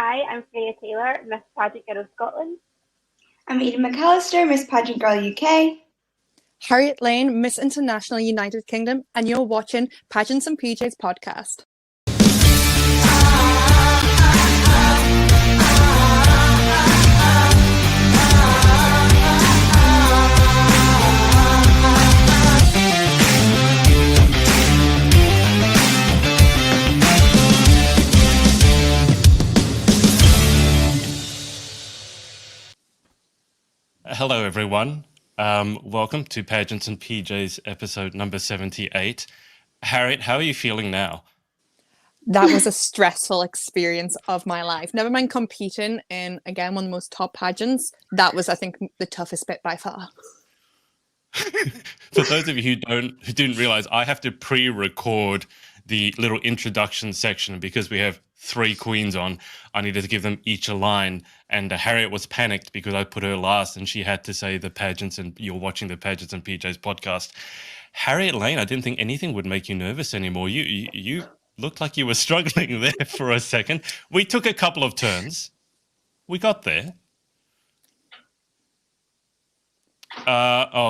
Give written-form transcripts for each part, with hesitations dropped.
Hi, I'm Freya Taylor, Miss Pageant Girl Scotland. I'm Eden McAllister, Miss Pageant Girl UK. Harriet Lane, Miss International United Kingdom, and you're watching Pageants and PJ's podcast. Hello, everyone. Welcome to Pageants and PJ's episode number 78. Harriet, how are you feeling now? That was a stressful experience of my life. Never mind competing in, again, one of the most top pageants. That was, I think, the toughest bit by far. For those of you who didn't realize, I have to pre-record the little introduction section because we have 3 queens on. I needed to give them each a line, and Harriet was panicked because I put her last and she had to say the pageants, and you're watching the Pageants and PJ's podcast. Harriet Lane, I didn't think anything would make you nervous anymore. You looked like you were struggling there for a second. We took a couple of turns. We got there.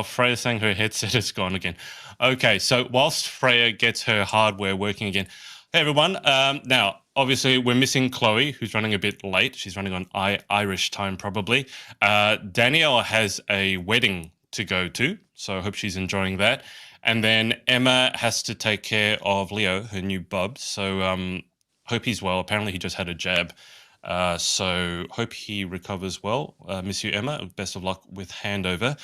Freya's saying her headset is gone again. Okay, so whilst Freya gets her hardware working again. Hey, everyone. Now, obviously, we're missing Chloe, who's running a bit late. She's running on Irish time, probably. Danielle has a wedding to go to, so I hope she's enjoying that. And then Emma has to take care of Leo, her new bub. So hope he's well. Apparently, he just had a jab. So hope he recovers well. Miss you, Emma. Best of luck with handover.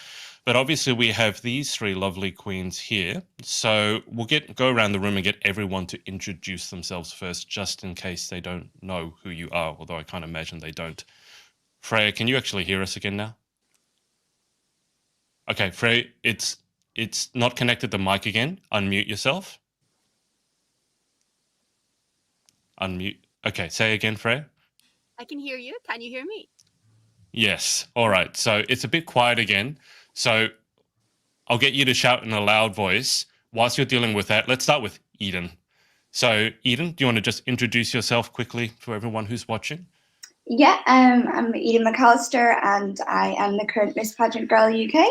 But obviously we have these 3 lovely queens here. So we'll go around the room and get everyone to introduce themselves first, just in case they don't know who you are, although I can't imagine they don't. Freya, can you actually hear us again now? Okay, Freya, it's not connected to the mic again. Unmute yourself. Unmute. Okay, say again, Freya. I can hear you. Can you hear me? Yes. All right. So it's a bit quiet again. So I'll get you to shout in a loud voice. Whilst you're dealing with that, let's start with Eden. So Eden, do you want to just introduce yourself quickly for everyone who's watching? Yeah, I'm Eden McAllister and I am the current Miss Pageant Girl UK.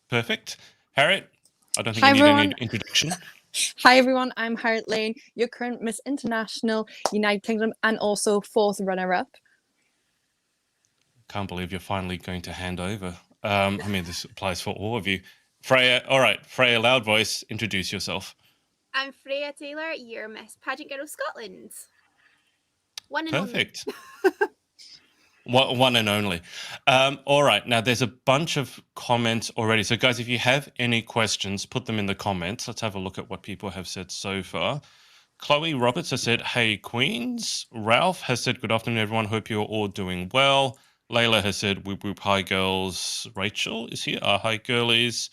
Perfect. Harriet, I don't think Hi, you need everyone. any introduction. Hi, everyone. I'm Harriet Lane, your current Miss International United Kingdom, and also 4th runner-up. Can't believe you're finally going to hand over. I mean, this applies for all of you. Freya, all right. Freya, loud voice, introduce yourself. I'm Freya Taylor, your Miss Pageant Girl Scotland. One and Perfect. One and only. All right. Now, there's a bunch of comments already. So, guys, if you have any questions, put them in the comments. Let's have a look at what people have said so far. Chloe Roberts has said, hey, queens. Ralph has said, good afternoon, everyone. Hope you're all doing well. Layla has said, whoop, whoop, hi, girls. Rachel is here. Hi, girlies.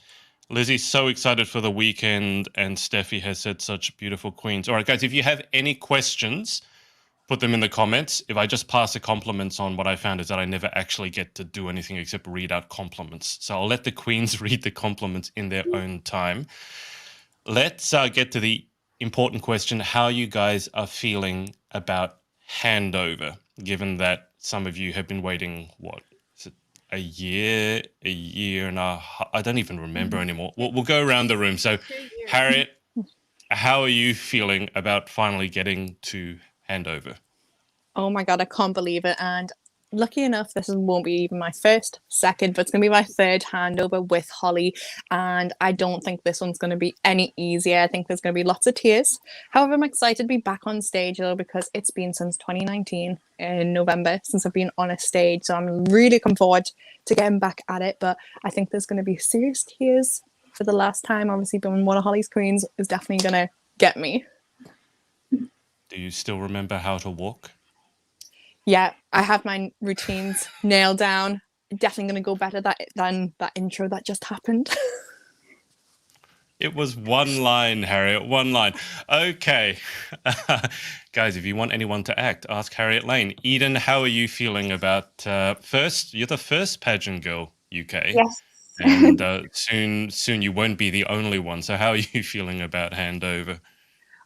Lizzie's so excited for the weekend. And Steffi has said, such beautiful queens. All right, guys, if you have any questions, put them in the comments. If I just pass the compliments on, what I found is that I never actually get to do anything except read out compliments. So I'll let the queens read the compliments in their own time. Let's get to the important question, how you guys are feeling about handover, given that some of you have been waiting, what, is it a year and a half? I don't even remember anymore. We'll go around the room. So, Harriet, how are you feeling about finally getting to handover? Oh my God, I can't believe it. And lucky enough, won't be even my first, second, but it's going to be my 3rd handover with Holly. And I don't think this one's going to be any easier. I think there's going to be lots of tears. However, I'm excited to be back on stage though, because it's been since 2019 in November since I've been on a stage. So I'm really looking forward to getting back at it. But I think there's going to be serious tears for the last time. Obviously, being one of Holly's queens is definitely going to get me. Do you still remember how to walk? Yeah, I have my routines nailed down. Definitely going to go better than that intro that just happened. It was one line, Harriet, one line. Okay. Guys, if you want anyone to act, ask Harriet Lane. Eden, how are you feeling about you're the first Pageant Girl UK. Yes. And soon you won't be the only one. So how are you feeling about handover?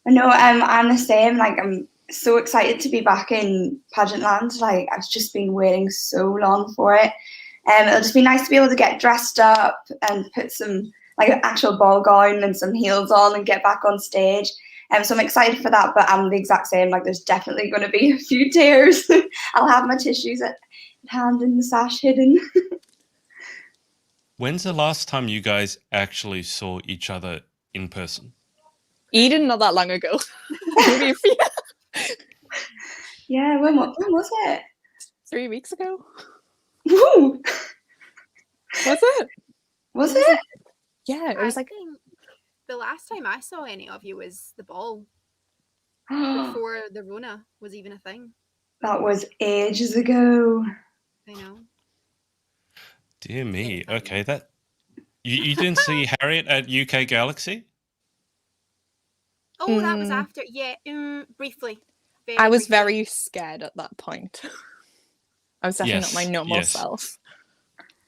No, I'm the same. Like, I'm so excited to be back in pageant land. Like, I've just been waiting so long for it. It'll just be nice to be able to get dressed up and put some like an actual ball gown and some heels on and get back on stage. So I'm excited for that, but I'm the exact same. Like, there's definitely going to be a few tears. I'll have my tissues at hand and the sash hidden. When's the last time you guys actually saw each other in person? Eden, not that long ago. Maybe Yeah, when was it? 3 weeks ago. Woo! Was it? Was it? Yeah, it was like think the last time I saw any of you was the ball That before the Rona was even a thing. was ages ago. I know. Dear me. Okay, that you didn't see Harriet at UK Galaxy? Oh, that was after. Yeah, briefly. I was briefly. very scared at that point. I was definitely not my normal self.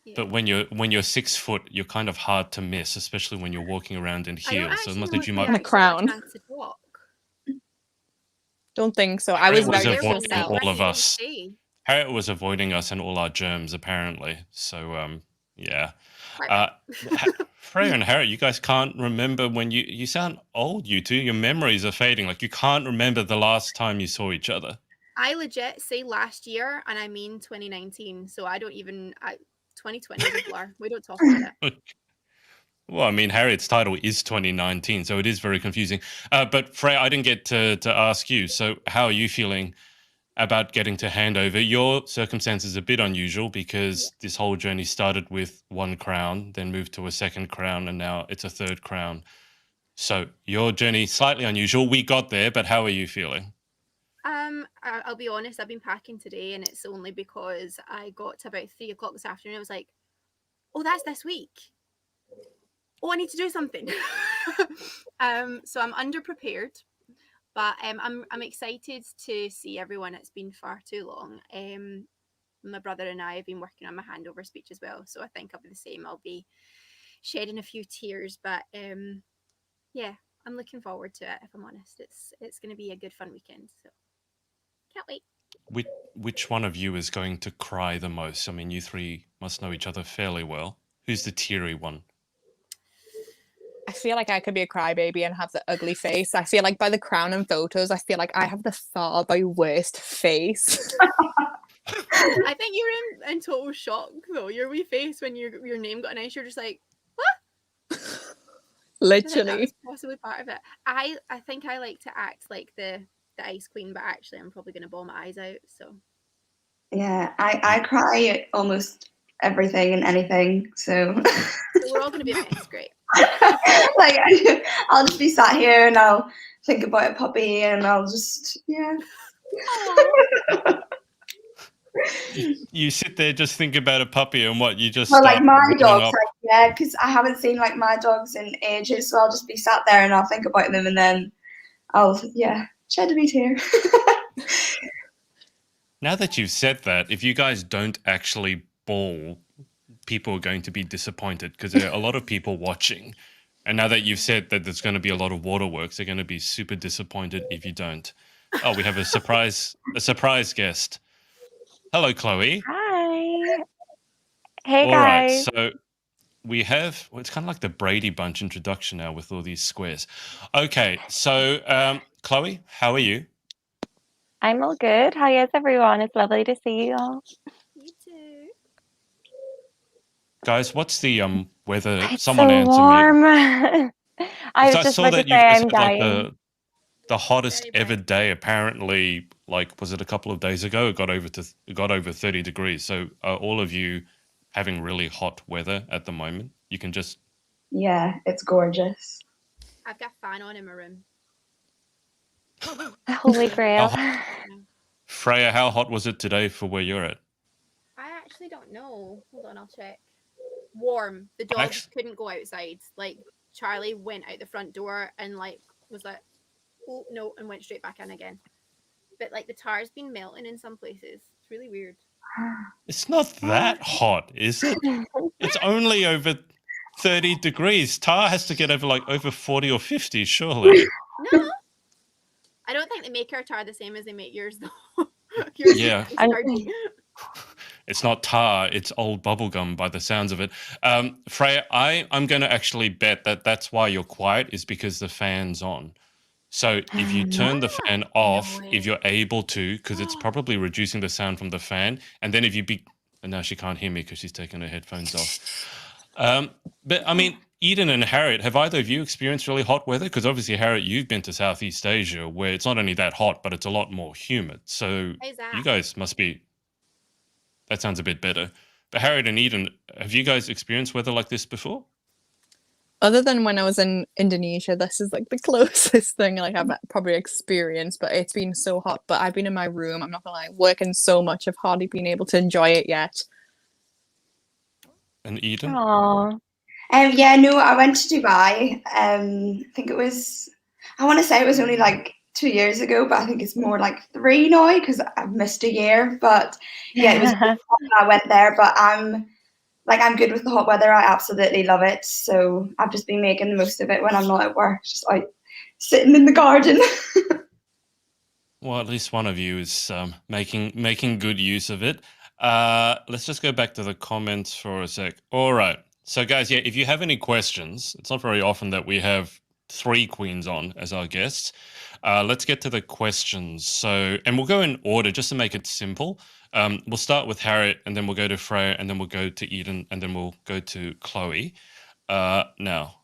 Yeah. But when you're 6 foot, you're kind of hard to miss, especially when you're walking around in heels. So I must think you might. The crown. Don't think so. I was Harriet very avoiding myself. all of us. Harriet was avoiding us and all our germs, apparently. So yeah. Freya and Harriet, you guys can't remember when you sound old, you two. Your memories are fading. Like, you can't remember the last time you saw each other. I legit say last year, and I mean 2019. So I don't even. 2020 is a blur. We don't talk about it. Well, I mean, Harriet's title is 2019, so it is very confusing. But Freya, I didn't get to ask you. So how are you feeling about getting to handover? Your circumstance is a bit unusual because this whole journey started with one crown, then moved to a second crown, and now it's a third crown. So your journey slightly unusual. We got there, but how are you feeling? I'll be honest, I've been packing today, and it's only because I got to about 3 o'clock this afternoon. I was like, oh, that's this week. Oh, I need to do something. So I'm underprepared, but I'm excited to see everyone. It's been far too long. My brother and I have been working on my handover speech as well, so I think I'll be the same. I'll be shedding a few tears, but yeah, I'm looking forward to it. If I'm honest, it's going to be a good fun weekend. So can't wait. Which one of you is going to cry the most? I mean, you three must know each other fairly well. Who's the teary one? I feel like I could be a crybaby and have the ugly face. I feel like by the crown and photos, I feel like I have the far by worst face. I think you're in total shock though. Your wee face when your name got announced, you're just like, what? Literally. That was possibly part of it. I think I like to act like the ice queen, but actually I'm probably gonna bawl my eyes out. So yeah, I cry at almost everything and anything. So we're all gonna be a mess. Great. Like, I'll just be sat here and I'll think about a puppy and I'll just You sit there, just think about a puppy, and what you just. Well, like my dogs, like, yeah, because I haven't seen like my dogs in ages, so I'll just be sat there and I'll think about them, and then I'll shed a wee tear. Now that you've said that, if you guys don't actually bawl, people are going to be disappointed because there are a lot of people watching. And now that you've said that there's going to be a lot of waterworks, they're going to be super disappointed if you don't. Oh, we have a surprise guest. Hello, Chloe. Hi. Hey, All guys. right, so we have, it's kind of like the Brady Bunch introduction now with all these squares. Okay, so Chloe, how are you? I'm all good. How is everyone? It's lovely to see you all. You too. Guys, what's the weather? It's Someone so answer warm. me. I was just about to say I'm dying. Like the hottest ever day. Apparently, like, was it a couple of days ago? It got over 30 degrees. So are all of you having really hot weather at the moment? You can just. Yeah, it's gorgeous. I've got a fan on in my room. Holy grail. Freya, how hot was it today for where you're at? I actually don't know. Hold on, I'll check. Warm. The dogs couldn't go outside. Like, Charlie went out the front door and like was like, oh no, and went straight back in again. But like the tar's been melting in some places. It's really weird. It's not that hot, is it? It's only over 30 degrees. Tar has to get over 40 or 50, surely. No. I don't think they make our tar the same as they make yours, though. Yours Yeah. is starchy. It's not tar, it's old bubblegum by the sounds of it. Freya, I'm going to actually bet that that's why you're quiet, is because the fan's on. So if you turn the fan off, if you're able to, because it's probably reducing the sound from the fan, and then if you and now she can't hear me because she's taken her headphones off. But I mean, Eden and Harriet, have either of you experienced really hot weather? Because obviously, Harriet, you've been to Southeast Asia, where it's not only that hot, but it's a lot more humid. So you guys must be. That sounds a bit better. But Harriet and Eden, have you guys experienced weather like this before? Other than when I was in Indonesia, this is like the closest thing like I've probably experienced, but it's been so hot. But I've been in my room, I'm not gonna lie, working so much, I've hardly been able to enjoy it yet. And Eden? Aww. Yeah, no, I went to Dubai. I think I want to say it was only like 2 years ago, but I think it's more like 3 now because I've missed a year. But yeah, it was hot when I went there, but I'm good with the hot weather. I absolutely love it. So I've just been making the most of it when I'm not at work, just out sitting in the garden. Well, at least one of you is making good use of it. Let's just go back to the comments for a sec. All right. So, guys, yeah, if you have any questions, it's not very often that we have 3 queens on as our guests. Let's get to the questions. So, and we'll go in order just to make it simple. We'll start with Harriet, and then we'll go to Freya, and then we'll go to Eden, and then we'll go to Chloe. Now,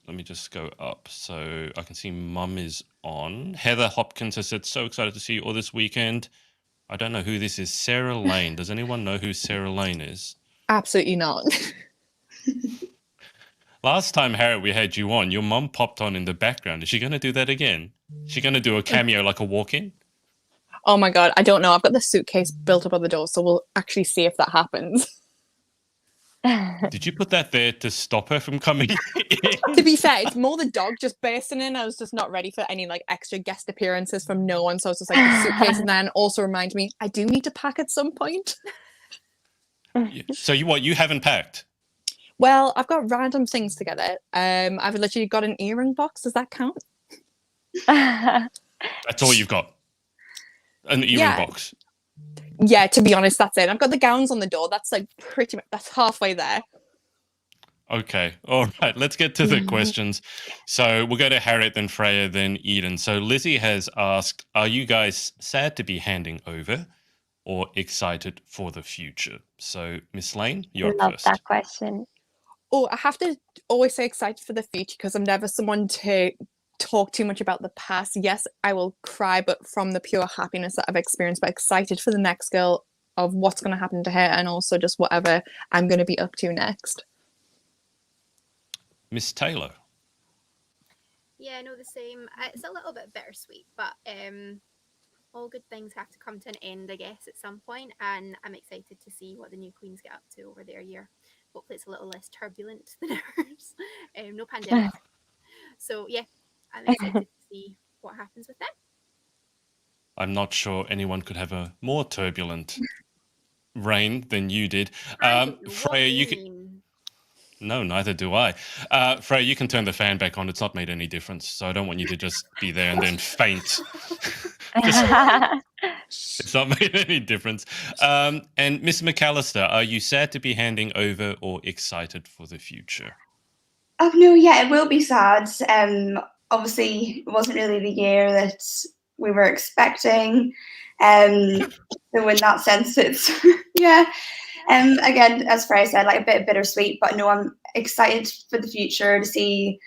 let me just go up so I can see Mum is on. Heather Hopkins has said, so excited to see you all this weekend. I don't know who this is. Sarah Lane. Does anyone know who Sarah Lane is? Absolutely not. Last time, Harriet, we had you on, your mum popped on in the background. Is she going to do that again? Is she going to do a cameo like a walk-in? Oh my god, I don't know. I've got the suitcase built up on the door, so we'll actually see if that happens. Did you put that there to stop her from coming in? To be fair, it's more the dog just bursting in. I was just not ready for any like extra guest appearances from no one, so I was just like the suitcase, and then also remind me I do need to pack at some point. So you haven't packed? Well, I've got random things together. I've literally got an earring box. Does that count? That's all you've got? An earring box? Yeah, to be honest, that's it. I've got the gowns on the door. That's like pretty much, that's halfway there. Okay. All right. Let's get to the questions. So we'll go to Harriet, then Freya, then Eden. So Lizzie has asked, are you guys sad to be handing over or excited for the future? So Miss Lane, you're Love first. that question. Oh, I have to always say excited for the future because I'm never someone to talk too much about the past. Yes, I will cry, but from the pure happiness that I've experienced, but excited for the next girl of what's going to happen to her and also just whatever I'm going to be up to next. Miss Taylor. Yeah, no, the same. It's a little bit bittersweet, but all good things have to come to an end, I guess, at some point, and I'm excited to see what the new queens get up to over their year. Hopefully it's a little less turbulent than ours. No pandemic. So, yeah, I'm excited to see what happens with them. I'm not sure anyone could have a more turbulent reign than you did. Freya, you can... No, neither do I. Freya, you can turn the fan back on. It's not made any difference. So I don't want you to just be there and then faint. It's not made any difference. And Miss McAllister, are you sad to be handing over or excited for the future? Oh no, yeah, it will be sad. Obviously, it wasn't really the year that we were expecting. So in that sense, it's yeah. Again, as Freya said, like a bit bittersweet, but no, I'm excited for the future to see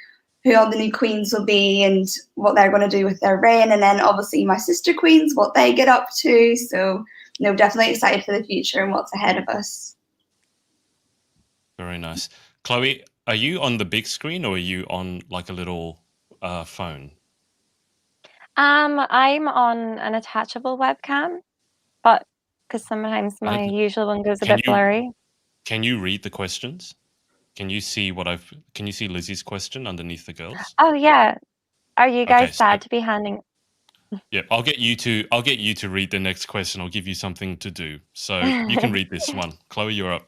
who all the new queens will be and what they're going to do with their reign, and then obviously my sister queens, what they get up to. So, no, definitely excited for the future and what's ahead of us. Very nice. Chloe, are you on the big screen or are you on like a little phone? I'm on an attachable webcam, but because sometimes my usual one goes a bit blurry. Can you read the questions? Can you see can you see Lizzie's question underneath the girls? Oh yeah. Are you guys sad to be handing? Yeah, I'll get you to read the next question. I'll give you something to do. So you can read this one. Chloe, you're up.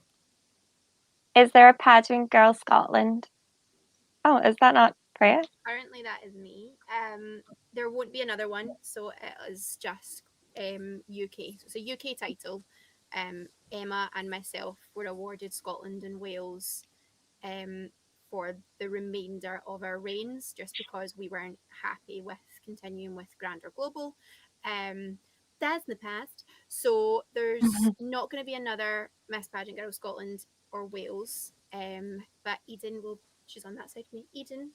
Is there a Pageant Girl Scotland? Oh, is that not Freya? Currently, that is me. There won't be another one, so it is just UK. So it's a UK title. Emma and myself were awarded Scotland and Wales for the remainder of our reigns, just because we weren't happy with continuing with Grand or Global. That's in the past. So there's not going to be another Miss Pageant Girl Scotland or Wales. But Eden will, she's on that side of me. Eden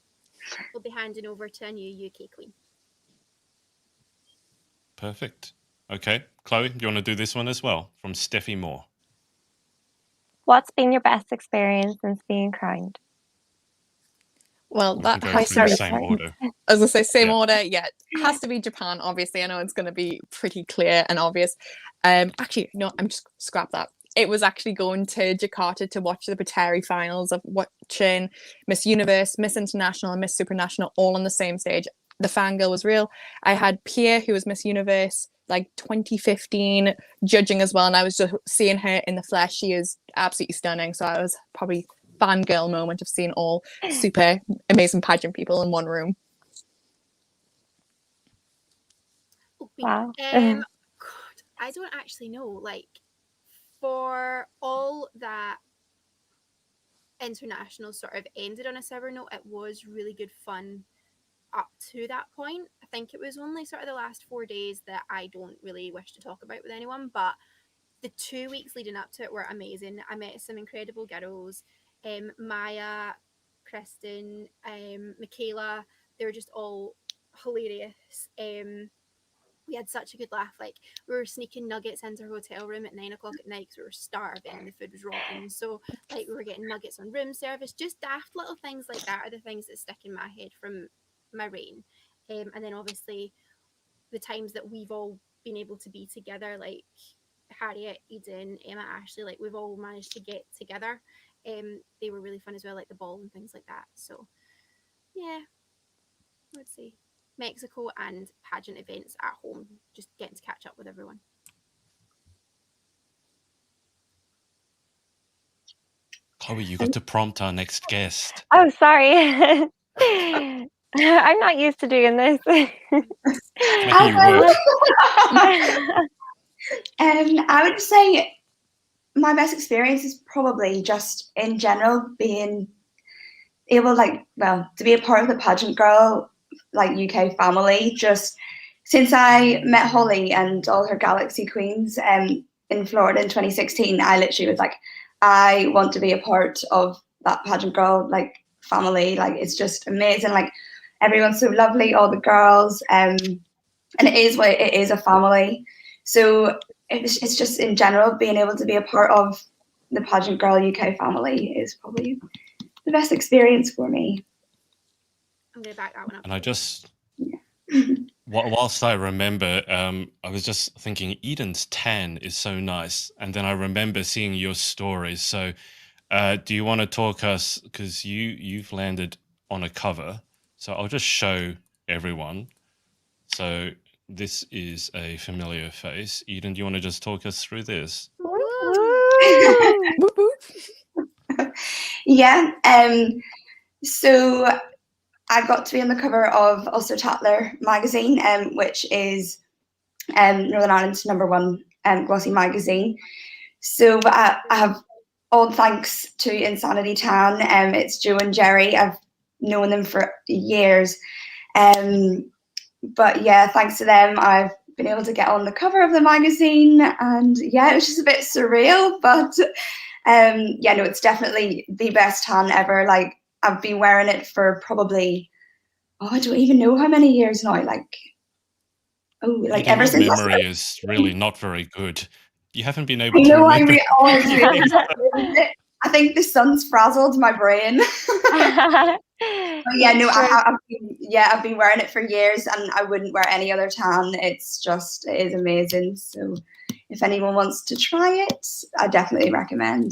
will be handing over to a new UK queen. Perfect. Okay, Chloe, do you want to do this one as well? From Steffi Moore. What's been your best experience since being crowned? Well, We that can go has through to the be, same order. as I say, same Yeah. order. Yeah, has to be Japan. Obviously, I know it's going to be pretty clear and obvious. Actually, no, I'm just scrap that. It was actually going to Jakarta to watch the Pateri finals of watching Miss Universe, Miss International, and Miss Supranational all on the same stage. The fangirl was real. I had Pia, who was Miss Universe, like 2015, judging as well, and I was just seeing her in the flesh. She is absolutely stunning. So I was probably fangirl moment of seeing all super amazing pageant people in one room. Wow. God, I don't actually know. Like, for all that international sort of ended on a sour note, it was really good fun up to that point. I think it was only sort of the last 4 days that I don't really wish to talk about with anyone, but the 2 weeks leading up to it were amazing. I met some incredible girls. Maya, Kristen, Michaela, they were just all hilarious. We had such a good laugh. Like, we were sneaking nuggets into our hotel room at 9 o'clock at night because we were starving and the food was rotten. So, like, we were getting nuggets on room service. Just daft little things like that are the things that stick in my head from my reign. And then obviously the times that we've all been able to be together, like Harriet, Eden, Emma, Ashley, like we've all managed to get together. They were really fun as well, like the ball and things like that. So yeah, let's see. Mexico and pageant events at home, just getting to catch up with everyone. Chloe, you got to prompt our next guest. Oh, sorry. I'm not used to doing this. Making you work. I would say my best experience is probably just in general being able, to be a part of the Pageant Girl, UK family. Just since I met Holly and all her Galaxy Queens in Florida in 2016, I literally was like, I want to be a part of that Pageant Girl family. It's just amazing. Everyone's so lovely, all the girls, and it is a family. So it's just in general being able to be a part of the Pageant Girl UK family is probably the best experience for me. I'm going to back that one up. And I just, whilst I remember, I was just thinking Eden's tan is so nice. And then I remember seeing your stories. So do you want to talk us, because you've landed on a cover. So I'll just show everyone. So this is a familiar face. Eden, do you want to just talk us through this? Yeah. So I got to be on the cover of Ulster Tatler magazine, which is Northern Ireland's #1 glossy magazine. So I have all thanks to Insanity Tan. It's Joe and Jerry. I've known them for years. But yeah, thanks to them, I've been able to get on the cover of the magazine. And yeah, it was just a bit surreal, but it's definitely the best tan ever. I've been wearing it for probably, I don't even know how many years now. Eden, ever your since. memory is really not very good. You haven't been able I to know, remember. I think the sun's frazzled my brain. But yeah, no, I've been wearing it for years, and I wouldn't wear any other tan. It is amazing. So if anyone wants to try it, I definitely recommend.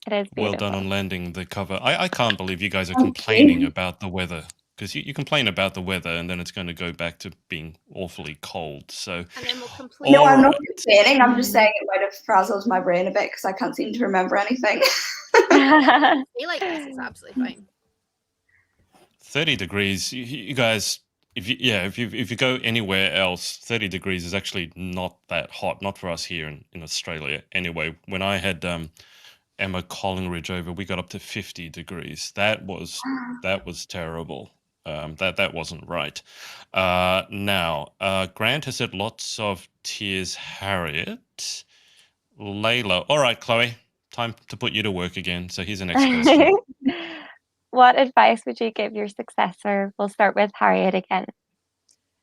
It is beautiful. Well done on landing the cover. I can't believe you guys are complaining about the weather, because you complain about the weather and then it's going to go back to being awfully cold. So, and then we'll complain. No, I'm not complaining. I'm just saying it might have frazzled my brain a bit because I can't seem to remember anything. Say like this is absolutely fine. 30 degrees, you guys, if you go anywhere else, 30 degrees is actually not that hot, not for us here in Australia. Anyway, when I had Emma Collingridge over, we got up to 50 degrees. That was terrible. That wasn't right. Now, Grant has said lots of tears, Harriet. Layla. All right, Chloe, time to put you to work again. So here's the next question. What advice would you give your successor? We'll start with Harriet again.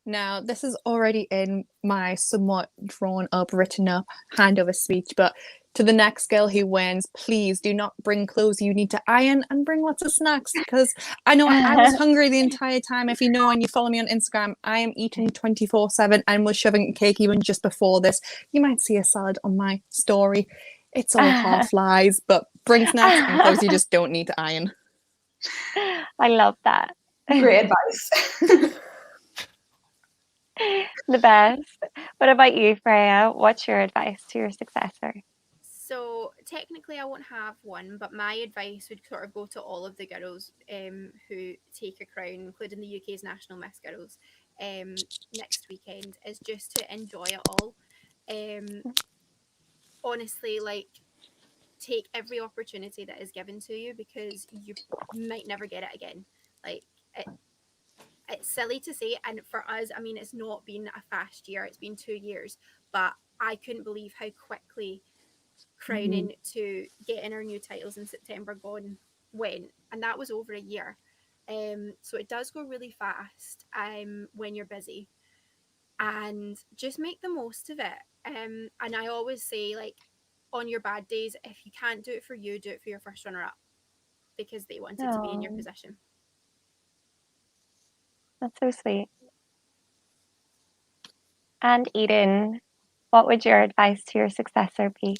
Now, this is already in my somewhat drawn up, written up handover speech, but to the next girl who wins, please do not bring clothes you need to iron, and bring lots of snacks, because I know I was hungry the entire time. If you know and you follow me on Instagram, I am eating 24/7 and was shoving cake even just before this. You might see a salad on my story. It's all half lies, but bring snacks and clothes you just don't need to iron. I love that. Great advice. The best. What about you, Freya? What's your advice to your successor? So technically I won't have one, but my advice would sort of go to all of the girls who take a crown, including the UK's National Miss Girls, next weekend, is just to enjoy it all. Honestly, like, take every opportunity that is given to you, because you might never get it again. Like, it's silly to say, and for us, I mean, it's not been a fast year, it's been 2 years, but I couldn't believe how quickly crowning to getting our new titles in September went, and that was over a year. So it does go really fast when you're busy, and just make the most of it. And I always say, like, on your bad days, if you can't do it for you, do it for your first runner up, because they wanted to be in your position. That's so sweet. And Eden, what would your advice to your successor be?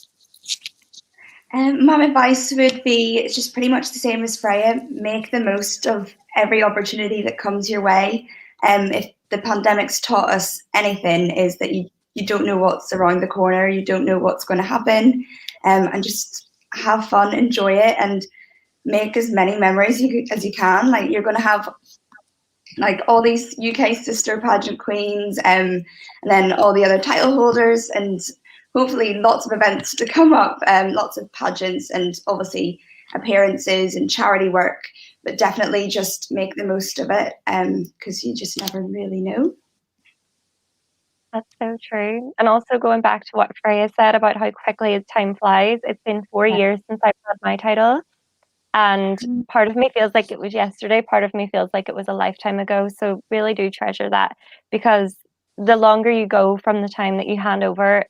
My advice would be just pretty much the same as Freya. Make the most of every opportunity that comes your way. If the pandemic's taught us anything, is that you don't know what's around the corner, you don't know what's going to happen, and just have fun, enjoy it, and make as many memories as you can. Like, you're going to have like all these UK sister pageant queens, and then all the other title holders, and hopefully lots of events to come up, lots of pageants, and obviously appearances and charity work, but definitely just make the most of it, because you just never really know. That's so true. And also going back to what Freya said about how quickly time flies, it's been 4 years since I've had my title. And part of me feels like it was yesterday, part of me feels like it was a lifetime ago. So really do treasure that, because the longer you go from the time that you hand over,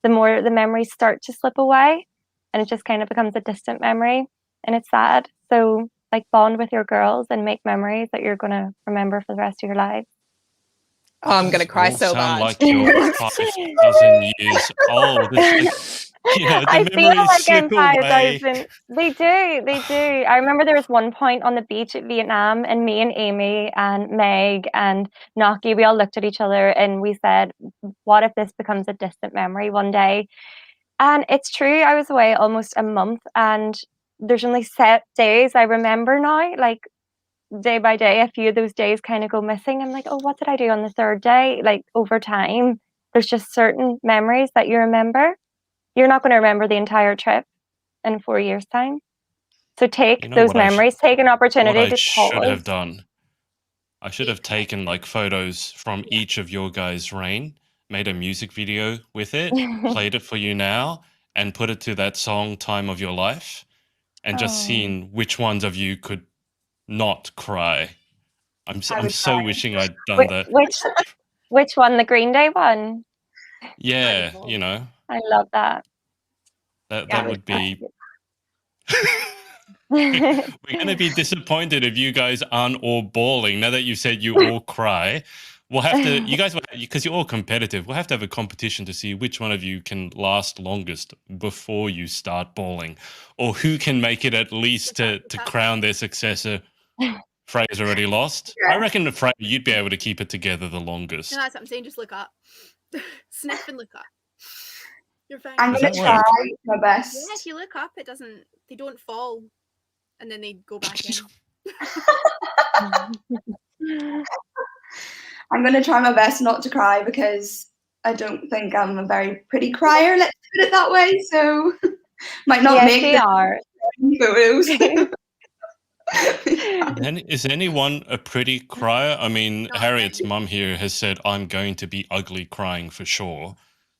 the more the memories start to slip away, and it just kind of becomes a distant memory, and it's sad. So, like, bond with your girls and make memories that you're going to remember for the rest of your life. Oh, I'm going to cry so bad. Like you're 5,000 years old. You know, the I feel like I'm slip away. 5,000. They do. I remember there was one point on the beach at Vietnam, and me and Amy and Meg and Naki, we all looked at each other and we said, what if this becomes a distant memory one day? And it's true, I was away almost a month, and there's only set days I remember now, like day by day. A few of those days kind of go missing. I'm like, oh, what did I do on the third day? Like, over time, there's just certain memories that you remember. You're not going to remember the entire trip in 4 years' time. So take those memories, take an opportunity to pause. What I should have done, I should have taken like photos from each of your guys' reign, made a music video with it, played it for you now, and put it to that song Time of Your Life, and just seen which ones of you could not cry. I'm so wishing I'd done that. Which one? The Green Day one? Yeah, you know. I love that. That would be... We're going to be disappointed if you guys aren't all bawling. Now that you said you all cry, we'll have to... You guys, because you're all competitive, we'll have to have a competition to see which one of you can last longest before you start bawling, or who can make it at least to crown their successor. Freya's already lost. Yeah. I reckon, Freya, you'd be able to keep it together the longest. No, that's what I'm saying. Just look up. Sniff and look up. You're fine. I'm going to try my best. Yeah, if you look up, they don't fall, and then they go back in. I'm going to try my best not to cry because I don't think I'm a very pretty crier, let's put it that way. So might not Yes, make they the are. photos. Is anyone a pretty crier? I mean, Not Harriette's me. mum here has said, I'm going to be ugly crying for sure.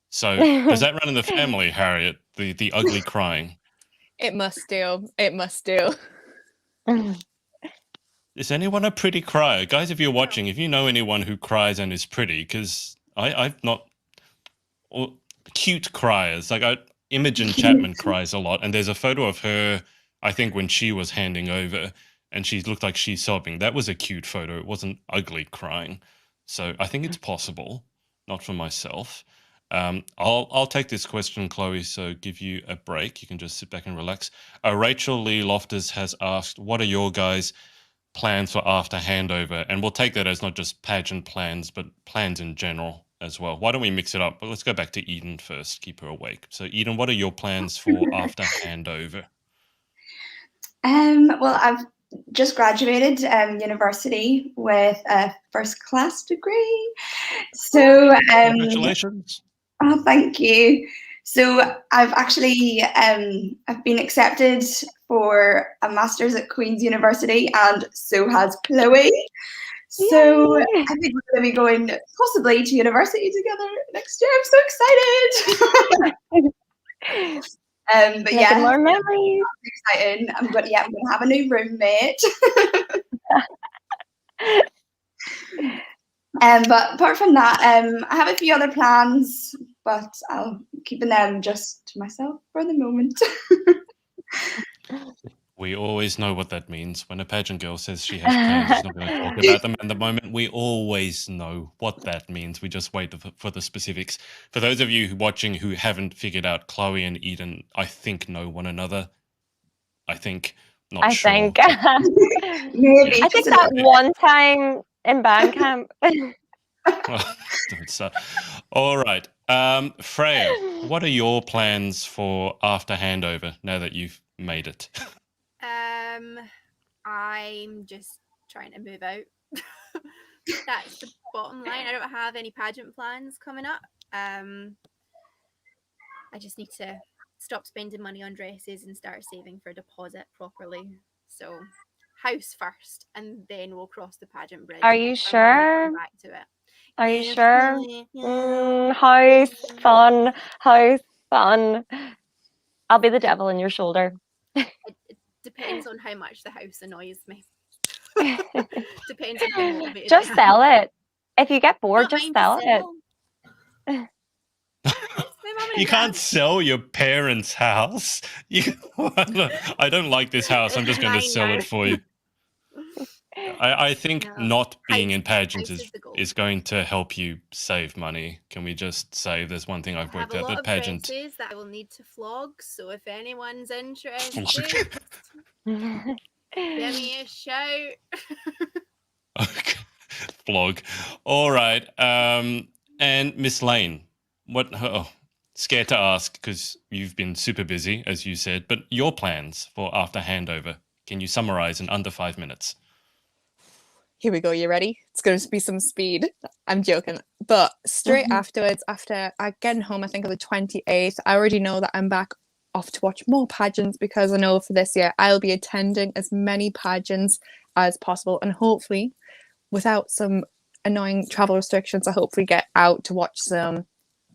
So does that run in the family, Harriette? The ugly crying? It must do. It must do. Is anyone a pretty crier? Guys, if you're watching, if you know anyone who cries and is pretty, because I've not... Or cute criers. Like Imogen Chapman cries a lot, and there's a photo of her, I think, when she was handing over, and she looked like she's sobbing. That was a cute photo. It wasn't ugly crying. So I think it's possible, not for myself. I'll take this question, Chloe, so give you a break. You can just sit back and relax. Rachel Lee Loftus has asked, what are your guys' plans for after handover? And we'll take that as not just pageant plans, but plans in general as well. Why don't we mix it up? But let's go back to Eden first, keep her awake. So Eden, what are your plans for after handover? Well, I've just graduated university with a first class degree. So Congratulations. Oh, thank you. So I've actually I've been accepted for a master's at Queen's University, and so has Chloe. So Yay! I think we're going to be going possibly to university together next year. I'm so excited. But Making yeah, more memories. exciting. I'm going to have a new roommate. But apart from that, I have a few other plans, but I'll keeping them just to myself for the moment. We always know what that means. When a pageant girl says she has plans, she's not going to talk about them at the moment. We always know what that means. We just wait for the specifics. For those of you watching who haven't figured out, Chloe and Eden, I think, know one another. I think, not I sure. think. Maybe I think that one time in band camp. Don't start. All right. Freya, what are your plans for after handover now that you've made it? I'm just trying to move out. That's the bottom line. I don't have any pageant plans coming up. I just need to stop spending money on dresses and start saving for a deposit properly. So house first, and then we'll cross the pageant bridge. Are you sure? Come back to it. Are you Yeah, sure? yeah. House fun. House fun. I'll be the devil in your shoulder. It depends on how much the house annoys me. Depends on how motivated Just I am. sell it. If you get bored, Not just mine to sell it. sell. My mum and You can't dad. sell your parents' house. I don't like this house. I'm just going to Mine sell now. it for you. I think No. not being in House pageants is the goal. is going to help you save money. Can we just say there's one thing I've I have worked a out, lot that of pageant... dresses that I will need to flog. So if anyone's interested, Flog. give me a shout. Okay. Flog. All right. And Miss Lane, what... Oh, scared to ask because you've been super busy, as you said, but your plans for after handover, can you summarize in under 5 minutes? Here we go. You ready? It's going to be some speed. I'm joking. But straight afterwards, after I get home, I think on the 28th, I already know that I'm back off to watch more pageants, because I know for this year I'll be attending as many pageants as possible, and hopefully without some annoying travel restrictions, I hopefully get out to watch some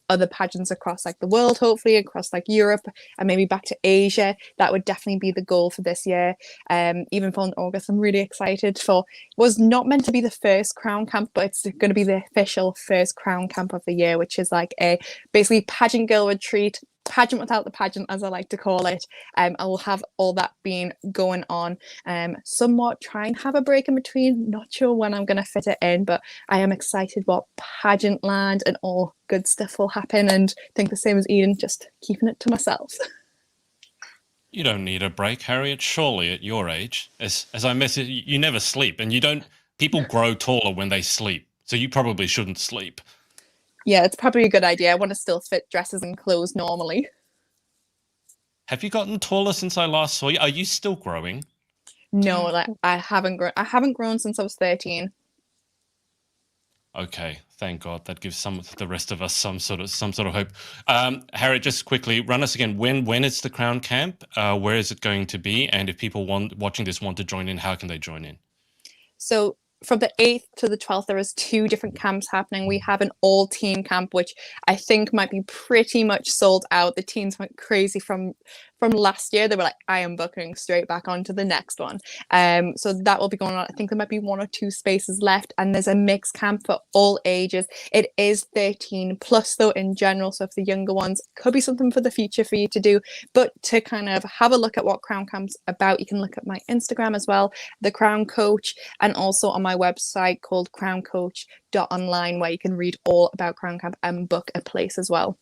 other pageants across like the world, hopefully across like Europe and maybe back to Asia. That would definitely be the goal for this year. Even for August, I'm really excited for, was not meant to be the first crown camp, but it's going to be the official first crown camp of the year, which is like a basically pageant girl retreat, pageant without the pageant, as I like to call it. I will have all that being going on, somewhat try and have a break in between, not sure when I'm going to fit it in, but I am excited what pageant land and all good stuff will happen, and I think the same as Eden, just keeping it to myself. You don't need a break, Harriette. Surely at your age, as I message, you never sleep, and you don't... People grow taller when they sleep, so you probably shouldn't sleep. Yeah, it's probably a good idea. I want to still fit dresses and clothes normally. Have you gotten taller since I last saw you? Are you still growing? No, like I haven't grown since I was 13. Okay, thank God. That gives the rest of us some sort of hope. Harriet, just quickly run us again. When is the Crown Camp? Where is it going to be? And if people watching this want to join in, how can they join in? So from the 8th to the 12th, there is 2 different camps happening. We have an all-teen camp, which I think might be pretty much sold out. The teens went crazy from last year. They were like, I am booking straight back onto the next one. So that will be going on. I think there might be 1 or 2 spaces left, and there's a mixed camp for all ages. It is 13 plus though in general, so if the younger ones, could be something for the future for you to do. But to kind of have a look at what Crown Camp's about, you can look at my Instagram as well, the Crown Coach, and also on my website called crowncoach.online, where you can read all about Crown Camp and book a place as well.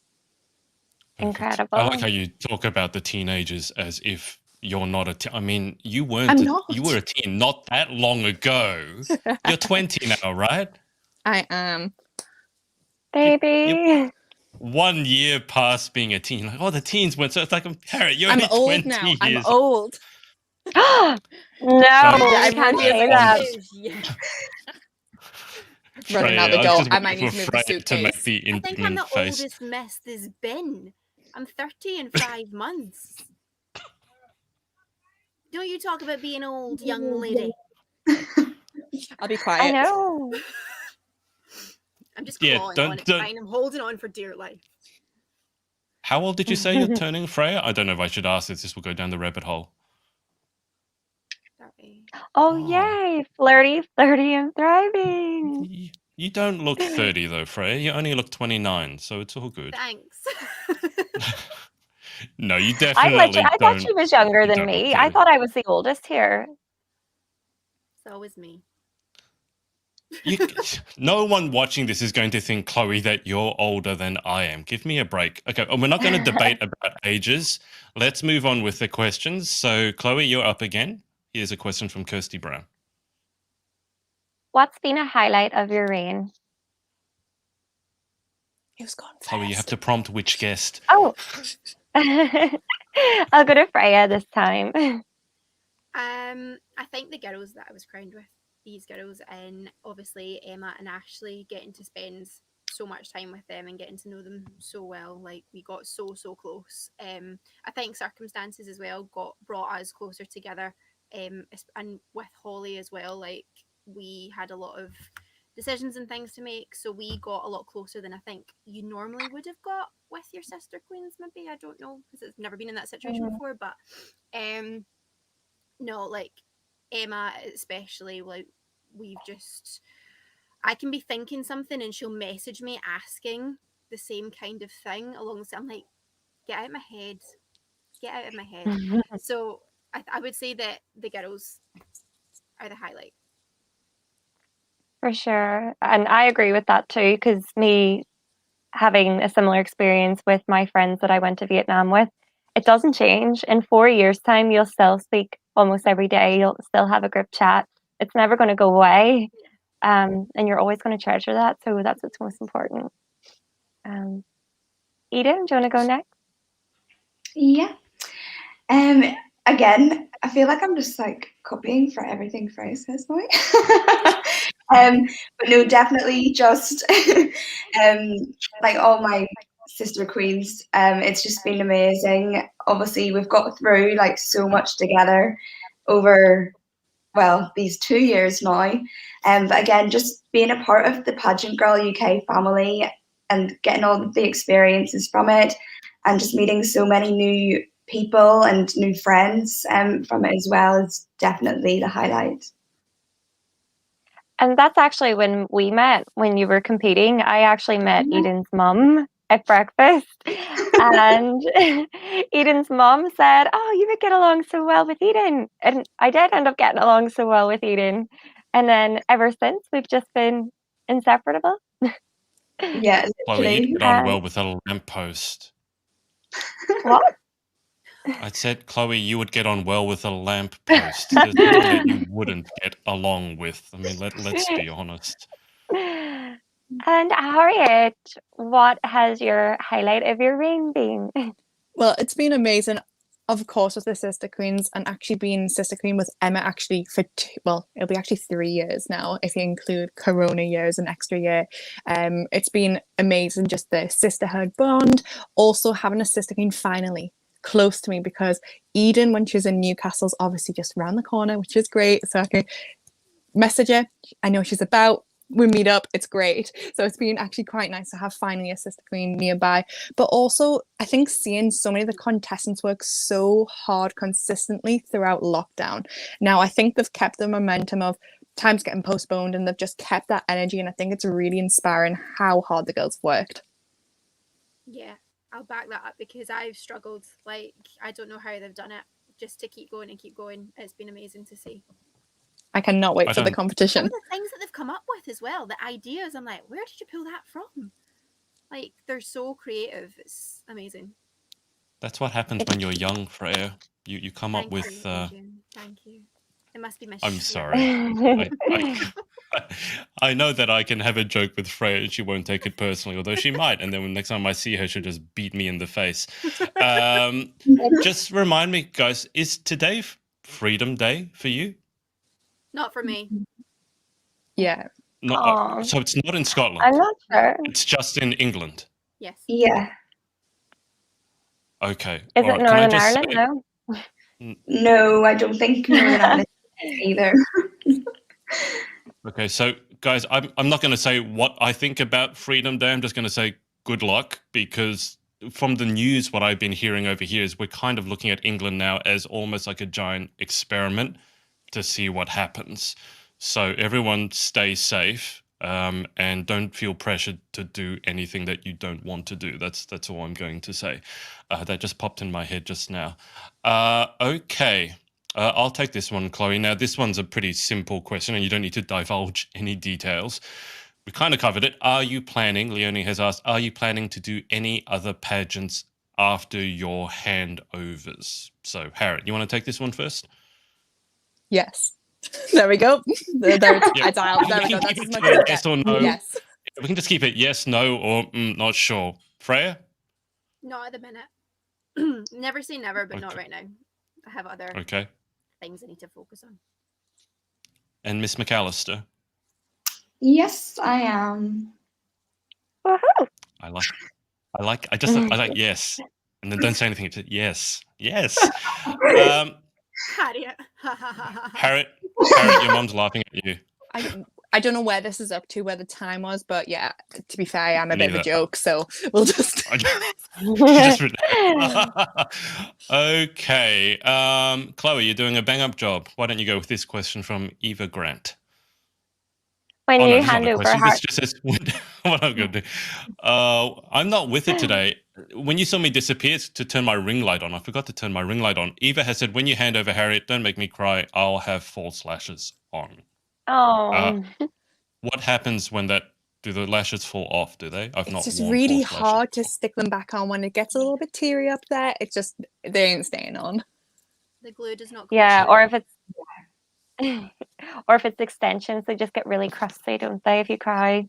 Perfect. Incredible. I like how you talk about the teenagers as if you're not a teen. I mean, you were a teen not that long ago. You're 20 now, right? I am. Baby. You're 1 year past being a teen. Like, oh, the teens went. So it's like, Harriet, you're only old 20 now. years I'm old. No, I you can't really say am. that. Running out the door. I might need to move the to make suitcase. the I think I'm indignant the face. oldest mess there's been. I'm 30 in 5 months. Don't you talk about being old, young lady. I'll be quiet. I know. I'm just Yeah, clawing don't- on. It's don't- fine. I'm holding on for dear life. How old did you say you're turning, Freya? I don't know if I should ask this. This will go down the rabbit hole. 30. Oh, Oh. yay. Flirty, and thriving. You don't look 30 though, Freya. You only look 29, so it's all good. Thanks. No, you I definitely thought don't. she was younger you than don't look me. I 30. thought I was the oldest here. It's always me. No one watching this is going to think, Chloe, that you're older than I am. Give me a break. Okay, and we're not going to debate about ages. Let's move on with the questions. So, Chloe, you're up again. Here's a question from Kirsty Brown. What's been a highlight of your reign? Who's gone first? Chloe, you have to prompt which guest. Oh. I'll go to Freya this time. I think the girls that I was crowned with, these girls, and obviously Emma and Ashley, getting to spend so much time with them and getting to know them so well. Like, we got so close. I think circumstances as well brought us closer together. And with Holly as well, like, we had a lot of decisions and things to make, so we got a lot closer than I think you normally would have got with your sister queens. Maybe, I don't know, because it's never been in that situation before. But no, like Emma especially, like, I can be thinking something and she'll message me asking the same kind of thing alongside. I'm like, get out of my head. So I would say that the girls are the highlight. For sure. And I agree with that too, because me having a similar experience with my friends that I went to Vietnam with, it doesn't change. In 4 years' time, you'll still speak almost every day. You'll still have a group chat. It's never going to go away. And you're always going to treasure that. So that's what's most important. Eden, do you want to go next? Yeah. Again, I feel like I'm just like copying for everything Freya says now. But no, definitely just like all my sister queens. It's just been amazing. Obviously, we've got through like so much together over, well, these 2 years now. But again, just being a part of the Pageant Girl UK family and getting all the experiences from it, and just meeting so many new people and new friends from it as well is definitely the highlight. And that's actually when we met, when you were competing. I actually met Eden's mum at breakfast. And Eden's mum said, oh, you would get along so well with Eden. And I did end up getting along so well with Eden. And then ever since, we've just been inseparable. Yeah, Chloe, literally. you get on well with a lamppost. What? I said, Chloe, you would get on well with a lamppost. There's no one that you wouldn't get along with. I mean, let's be honest. And Harriet, what has your highlight of your reign been? Well, it's been amazing. of course, with the Sister Queens, and actually being Sister Queen with Emma actually for it'll be actually 3 years now if you include Corona years and extra year. It's been amazing, just the sisterhood bond. Also having a Sister Queen finally close to me, because Eden, when she was in Newcastle, is obviously just around the corner, which is great. So I can message her. I know she's about. We meet up, it's great. So it's been actually quite nice to have finally a Sister Queen nearby. But also, I think seeing so many of the contestants work so hard consistently throughout lockdown. Now, I think they've kept the momentum of times getting postponed, and they've just kept that energy. And I think it's really inspiring how hard the girls worked. Yeah, I'll back that up, because I've struggled. Like, I don't know how they've done it, just to keep going and keep going. It's been amazing to see. I cannot wait for the competition. Some of the things that they've come up with as well, the ideas, I'm like, where did you pull that from? Like, they're so creative. It's amazing. That's what happens when you're young, Freya. You come up with... Thank you. It must be my I'm sorry. I know that I can have a joke with Freya and she won't take it personally, although she might. And then when next time I see her, she'll just beat me in the face. Just remind me, guys, is today Freedom Day for you? Not for me. Yeah. So it's not in Scotland? I'm not sure. It's just in England? Yes. Yeah. Okay. Is it Northern Ireland? No. No, I don't think Northern Ireland either. Okay, so guys, I'm not going to say what I think about Freedom Day. I'm just going to say good luck, because from the news, what I've been hearing over here is we're kind of looking at England now as almost like a giant experiment to see what happens. So everyone stay safe, and don't feel pressured to do anything that you don't want to do. That's all I'm going to say. That just popped in my head just now. Okay. I'll take this one, Chloe. Now, this one's a pretty simple question, and you don't need to divulge any details. We kind of covered it. Are you planning, Leonie has asked, are you planning to do any other pageants after your handovers? So, Harriet, you want to take this one first? Yes. There we go. There we go. That's as much as yes or no. Yes. We can just keep it yes, no, or not sure. Freya? Not at the minute. Never say never, but not right now. I have other things I need to focus on. And Miss McAllister? Yes, I am. Woohoo! I like yes. And then don't say anything. Just yes. Yes. Harriet, your mum's laughing at you. I don't know where this is up to, where the time was, but yeah, to be fair, I am a bit of a joke, so we'll just... Okay. Chloe, you're doing a bang-up job. Why don't you go with this question from Eva Grant? When you hand over This just says what I'm going to do. I'm not with it today. When you saw me disappear to turn my ring light on, I forgot to turn my ring light on. Eva has said, when you hand over Harriet, don't make me cry. I'll have false lashes on. Oh. What happens when do the lashes fall off? Do they? It's just really hard to stick them back on when it gets a little bit teary up there. It's just, they ain't staying on. The glue does not. Yeah, or if it's extensions, they just get really crusty, don't they? If you cry.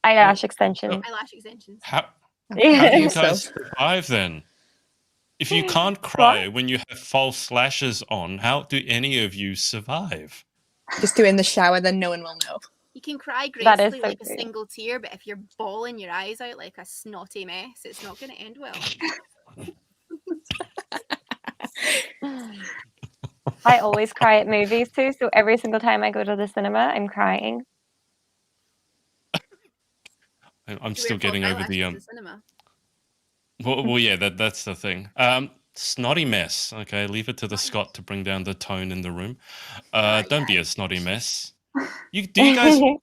Eyelash extensions. Eyelash extensions. How do you guys survive then? If you can't cry when you have false lashes on, how do any of you survive? Just do it in the shower, then no one will know. You can cry gracefully like a single tear, but if you're bawling your eyes out like a snotty mess, it's not going to end well. I always cry at movies too, so every single time I go to the cinema, I'm crying. I'm still getting over the Well, yeah, that's the thing. Snotty mess. Okay, leave it to the Scot to bring down the tone in the room. Don't be a snotty mess. Do you guys? Can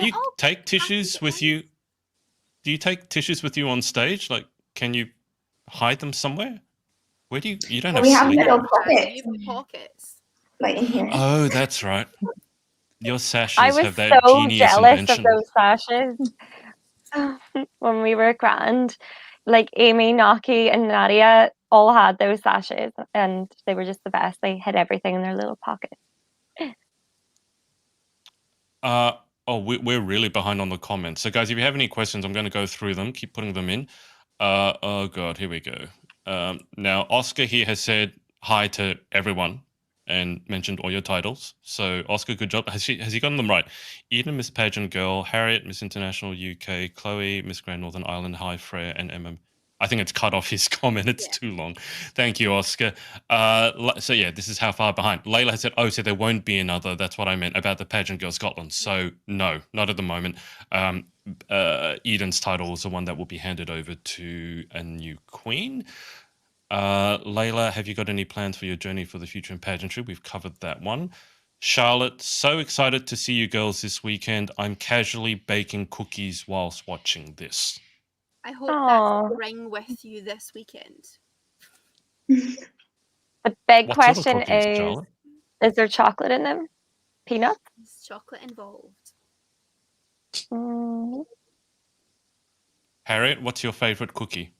you take tissues with you? Do you take tissues with you on stage? Like, can you hide them somewhere? Where do you don't have? We have little pockets. Like in here. Oh, that's right. Your sashes have that so genius jealous invention. of those sashes. When we were grand, like Amy, Naki, and Nadia all had those sashes, and they were just the best. They hid everything in their little pockets. We're really behind on the comments. So, guys, if you have any questions, I'm going to go through them. Keep putting them in. Oh God, here we go. Now, Oscar here has said hi to everyone and mentioned all your titles. So, Oscar, good job. Has he gotten them right? Eden, Miss Pageant Girl, Harriet, Miss International UK, Chloe, Miss Grand Northern Ireland, hi, Freya, and Emma. I think it's cut off his comment. It's too long. Thank you, Oscar. So, yeah, this is how far behind. Layla said, oh, so there won't be another. That's what I meant about the Pageant Girl Scotland. So, no, not at the moment. Eden's title is the one that will be handed over to a new queen. Layla, have you got any plans for your journey for the future in pageantry? We've covered that one. Charlotte, so excited to see you girls this weekend. I'm casually baking cookies whilst watching this. I hope that's bring with you this weekend. The big What sort of question cookies, Charlotte? is there chocolate in them? Peanuts? There's chocolate involved. Harriet, what's your favourite cookie?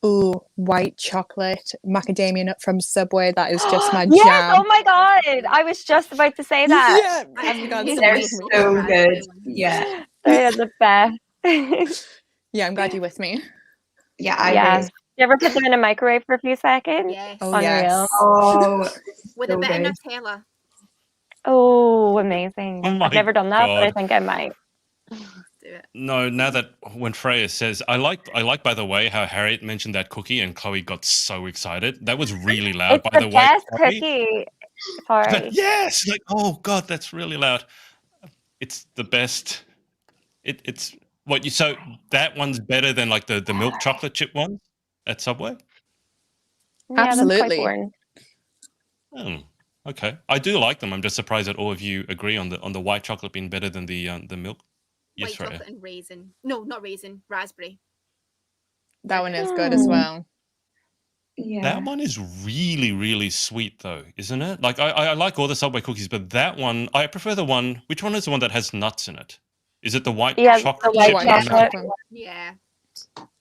Ooh, white chocolate macadamia nut from Subway. That is just my Yes! jam. Oh my god! I was just about to say that. Yeah, I've got They're so good. Yeah. They're the best. Yeah, I'm glad you're with me. Yeah, I agree. You ever put them in a microwave for a few seconds? Yes. Oh, Unreal. yes. Oh, With so a bit good. of Nutella. Oh, amazing. Oh my I've never done that, but I God. think I might. Let's do it. No, now that when Freya says, I like, by the way, how Harriet mentioned that cookie and Chloe got so excited. That was really loud, It's by the way. best Chloe. cookie. Sorry. Yes! Like, oh, God, that's really loud. It's the best. It's what you, so that one's better than like the milk chocolate chip one at Subway? Yeah, Absolutely. That's quite boring. Okay. I do like them. I'm just surprised that all of you agree on the white chocolate being better than the milk. Yes, White Freya. chocolate and raisin. No, not raisin. Raspberry. That one is good as well. Yeah. That one is really, really sweet, though, isn't it? Like, I like all the Subway cookies, but that one, I prefer the one. Which one is the one that has nuts in it? Is it the white chocolate? The white chip? chocolate. Yeah.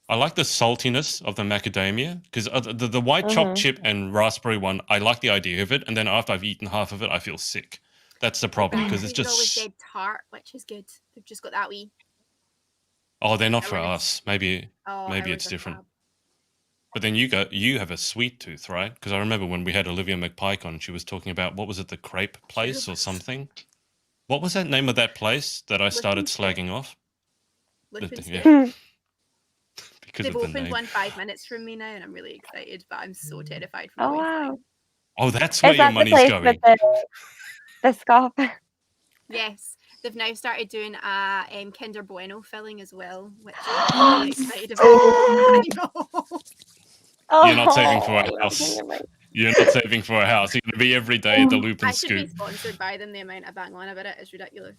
I like the saltiness of the macadamia because the white choc chip and raspberry one, I like the idea of it, and then after I've eaten half of it, I feel sick. That's the problem because it's They're always just. dead tart, which is good. They've just got that wee. Oh, they're not for Maybe us. Maybe it's different. But then you have a sweet tooth, right? Because I remember when we had Olivia McPike on, she was talking about, what was it, the crepe place or something? What was that name of that place that I started slagging off? Yeah. Because They've of the opened name. one 5 minutes from me now, and I'm really excited, but I'm so terrified from Oh, going wow. flying. Oh, that's where Is your that the money's place going. with the scarf? Yes, they've now started doing a Kinder Bueno filling as well, which I'm really excited about. I know. You're not saving for a house. You're not saving for a house. You're going to be every day at the Loop and I should be Scoop. sponsored by them. The amount I bang on about it is ridiculous.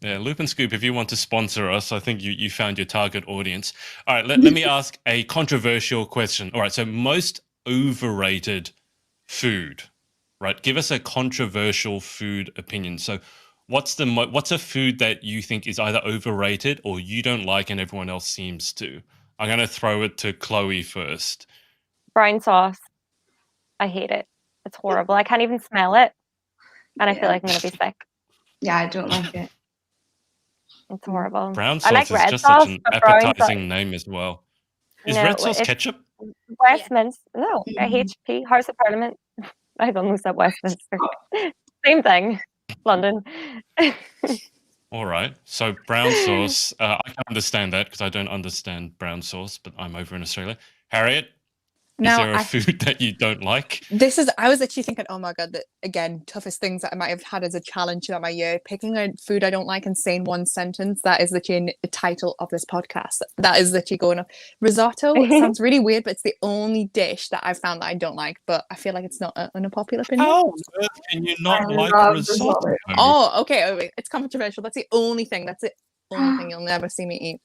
Yeah, Loop and Scoop, if you want to sponsor us, I think you found your target audience. All right, let me ask a controversial question. All right, so most overrated food, right? Give us a controversial food opinion. So what's a food that you think is either overrated or you don't like and everyone else seems to? I'm going to throw it to Chloe first. Brown sauce. I hate it. It's horrible. I can't even smell it. And I feel like I'm going to be sick. Yeah, I don't like it. It's horrible. Brown I sauce like red is just sauce, such an but brown appetizing name as well. Is No, red sauce it's- ketchup? Westminster. No, HP, House of Parliament. I've almost said Westminster. Same thing. London. All right. So brown sauce, I can understand that because I don't understand brown sauce, but I'm over in Australia. Harriet, is there a food that you don't like? I was actually thinking, oh my God, that again, toughest things that I might have had as a challenge throughout my year. Picking a food I don't like and saying one sentence, that is literally the title of this podcast. That is literally going up. Risotto sounds really weird, but it's the only dish that I've found that I don't like, but I feel like it's not an unpopular opinion. How on earth can you not like risotto? Oh, okay. It's controversial. That's the only thing. That's the only thing you'll never see me eat.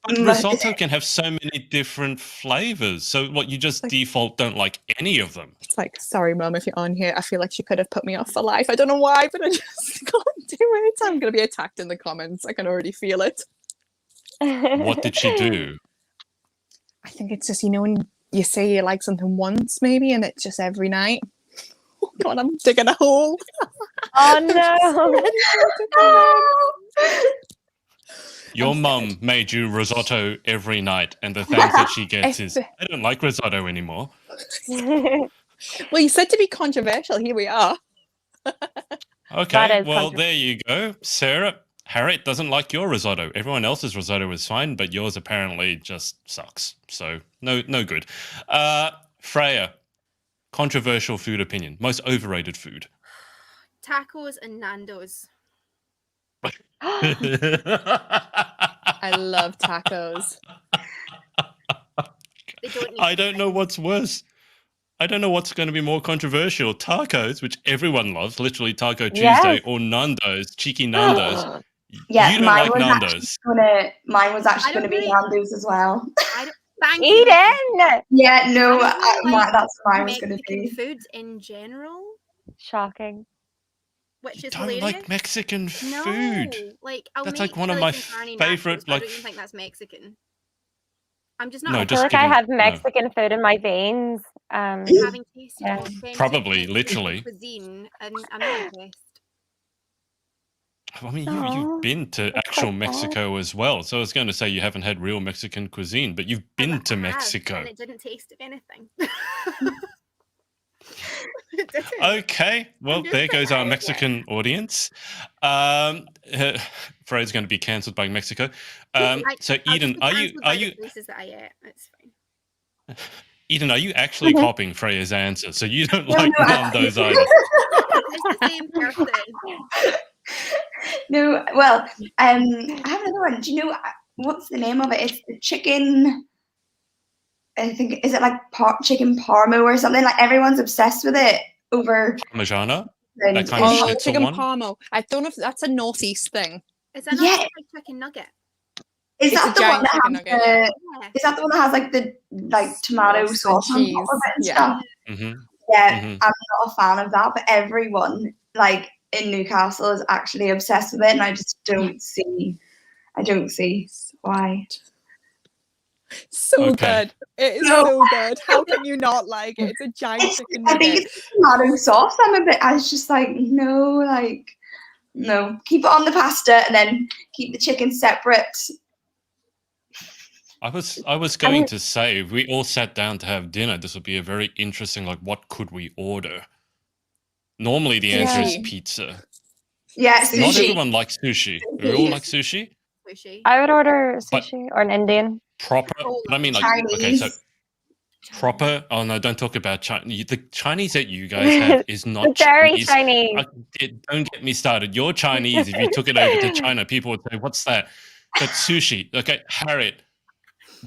But risotto can have so many different flavors. So what, you just default don't like any of them? It's like, sorry, Mum, if you're on here, I feel like she could have put me off for life. I don't know why, but I just can't do it. I'm going to be attacked in the comments. I can already feel it. What did she do? I think it's just, when you say you like something once, maybe, and it's just every night. Oh, God, I'm digging a hole. Oh, no. Your mum made you risotto every night, and the thanks that she gets is, I don't like risotto anymore. Well, you said to be controversial. Here we are. Okay, is well, there you go. Sarah, Harriet doesn't like your risotto. Everyone else's risotto is fine, but yours apparently just sucks. So, no good. Freya, controversial food opinion. Most overrated food. Tacos and Nando's. I love tacos. They don't need I don't know what's worse. I don't know what's going to be more controversial. Tacos, which everyone loves, literally Taco Tuesday, Yes. or Nando's, cheeky Nando's. Yeah, You don't like Nando's. Mine was actually I going to don't be really- Nando's as well. Thank you. Eden! Yeah, no, I don't really like that's what mine was going to Mexican be. foods in general, Shocking. which You is don't hilarious. like Mexican No, food. like I'll That's make like one of my chili con carne favorite, nachos, but I like, don't even think that's Mexican. I'm just not. No, I a feel just like I kidding. have No. Mexican food in my veins. having tasted Yeah. authentic Probably, Mexican literally. cuisine, and I'm not impressed. I mean, Aw, you've been to that's actual quite sad. Mexico as well. So I was going to say you haven't had real Mexican cuisine, but you've been to I have, Mexico. and it didn't taste of anything. It didn't. Okay, well, just there goes our saying. Mexican audience. Freya's going to be cancelled by Mexico. So I'll just Eden, be are cancelled by the you places that I ate. It's fine. Eden? Are you actually copying Freya's answer? So you don't No, like no, Nando's either? It's the same person. No, well, I have another one. Do you know what's the name of it? It's the chicken. I think, is it like chicken parmo or something? Like everyone's obsessed with it over. Parmigiana? And That kind of Oh, schnitzel chicken one? parmo. I don't know if that's a northeast thing. Is that Yeah. not like chicken nugget? Is It's that a the one giant that chicken has nugget, the? Yeah. Is that the one that has like the tomato Sauce, sauce on cheese, top of it and yeah. stuff? Mm-hmm. Yeah, Mhm. I'm not a fan of that, but everyone like in Newcastle is actually obsessed with it, and I just don't see. I don't see why. So Okay. good. It is No. so good. How can you not like it? It's a giant chicken I think nugget. it's the tomato sauce. I was just like, no, keep it on the pasta and then keep the chicken separate. I was going to say, if we all sat down to have dinner, this would be a very interesting, like, what could we order? Normally the answer is Sushi. pizza. Yeah, Sushi. Not sushi. everyone likes sushi. We all like sushi. Sushi. I would order But- sushi or an Indian. Proper, but I mean, like, okay, so Chinese. proper. Oh no, don't talk about Chinese. The Chinese that you guys have is The not very Chinese. Chinese. Don't get me started. Your Chinese, if you took it over to China, people would say, "What's that?" But sushi. Okay, Harriet,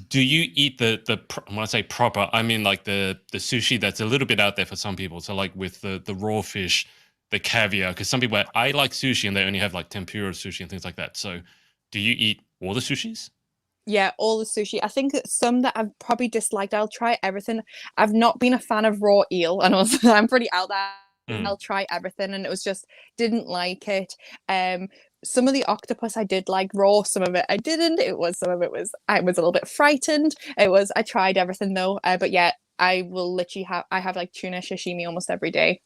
do you eat when I say proper, I mean like the sushi that's a little bit out there for some people. So like with the raw fish, the caviar, because some people, I like sushi and they only have like tempura sushi and things like that. So do you eat all the sushis? Yeah, all the sushi. I think that some that I've probably disliked. I'll try everything. I've not been a fan of raw eel, and also I'm pretty out there. Mm. I'll try everything, and it was just didn't like it. Some of the octopus I did like raw. Some of it I didn't. Some of it was I was a little bit frightened. I tried everything though. But yeah, I will literally have like tuna sashimi almost every day.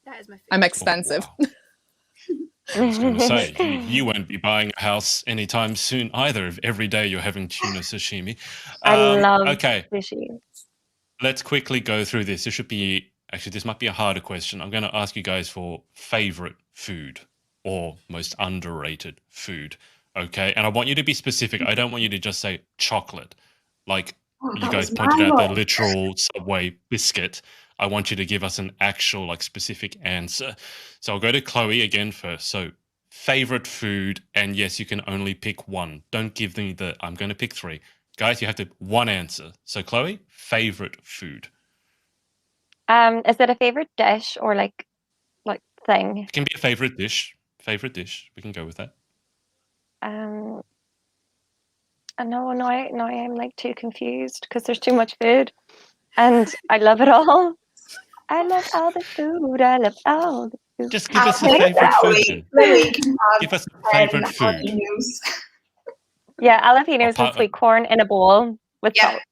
That is my favorite. I'm expensive. Oh, wow. I was going to say, you won't be buying a house anytime soon either if every day you're having tuna sashimi. I love Okay, sushi. let's quickly go through this. This might be a harder question. I'm going to ask you guys for favorite food or most underrated food. Okay, and I want you to be specific. I don't want you to just say chocolate. Like Oh, you that guys was pointed my out the one. literal Subway biscuit. I want you to give us an actual, like, specific answer. So I'll go to Chloe again first. So favorite food, and yes, you can only pick one. Don't give me I'm going to pick three. Guys, you have to one answer. So Chloe, favorite food. Is it a favorite dish or like thing? It can be a favorite dish. Favorite dish. We can go with that. I know now I'm like too confused because there's too much food, and I love it all. I love all the food. I love all the food. Just give us a Okay, favorite food Chloe, then. Chloe can have Give us a favorite food. jalapenos. Yeah, jalapenos Apart- with sweet corn in a bowl with Yeah. salt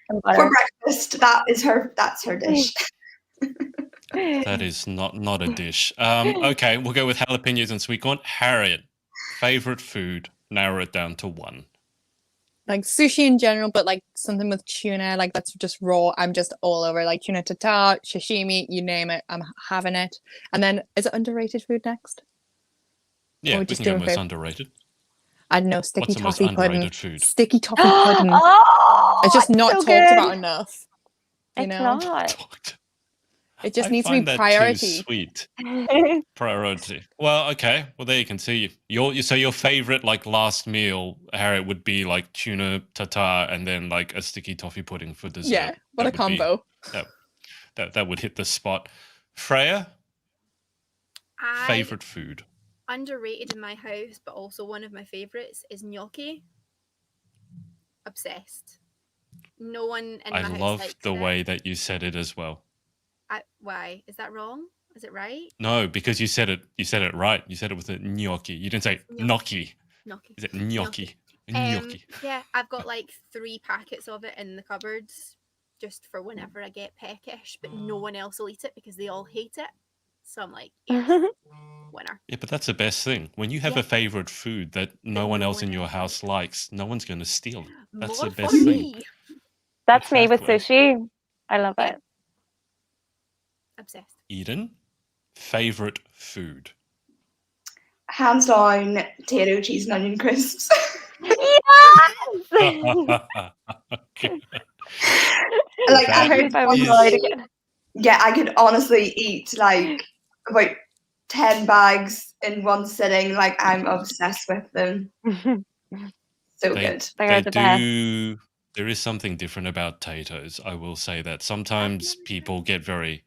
and For butter. breakfast. That's her dish. That is not a dish. Okay, we'll go with jalapenos and sweet corn. Harriet, favorite food. narrow it down to one. Like sushi in general, but like something with tuna, like that's just raw. I'm just all over, like tuna tartare, sashimi, you name it, I'm having it. And then, is it underrated food next? Yeah, we we just can go doing most food? underrated. I don't know, sticky What's the most toffee pudding. underrated food? Sticky toffee pudding. Oh, It's just not so talked good. about enough. You It's know, not. it just I needs to be find that priority. too sweet. Priority. Well, okay. Well, there you can see. So your favorite like last meal, Harriet, would be like tuna tartare and then like a sticky toffee pudding for dessert. Yeah, what a combo. That would hit the spot. Freya, favorite food. Underrated in my house, but also one of my favorites is gnocchi. Obsessed. No one in my house love likes the it. way that you said it as well. Why? Is that wrong? Is it right? No, because you said it right. You said it with a gnocchi. You didn't say gnocchi. Gnocchi. Is it gnocchi? Gnocchi. Yeah, I've got like 3 packets of it in the cupboards just for whenever I get peckish, but no one else will eat it because they all hate it. So I'm like, yes, winner. Yeah, but that's the best thing. When you have a favorite food that no one else in your house likes, no one's going to steal it. That's More the best for thing. me. That's me with Exactly. sushi. I love it. Obsessed. Eden, favorite food. Hands down, potato, cheese, and onion crisps. Yes! Like, That Sorry if I was is- loud again. Yeah, I could honestly eat like about 10 bags in one sitting. Like, I'm obsessed with them. So good. They are the best. There is something different about potatoes. I will say that sometimes people get very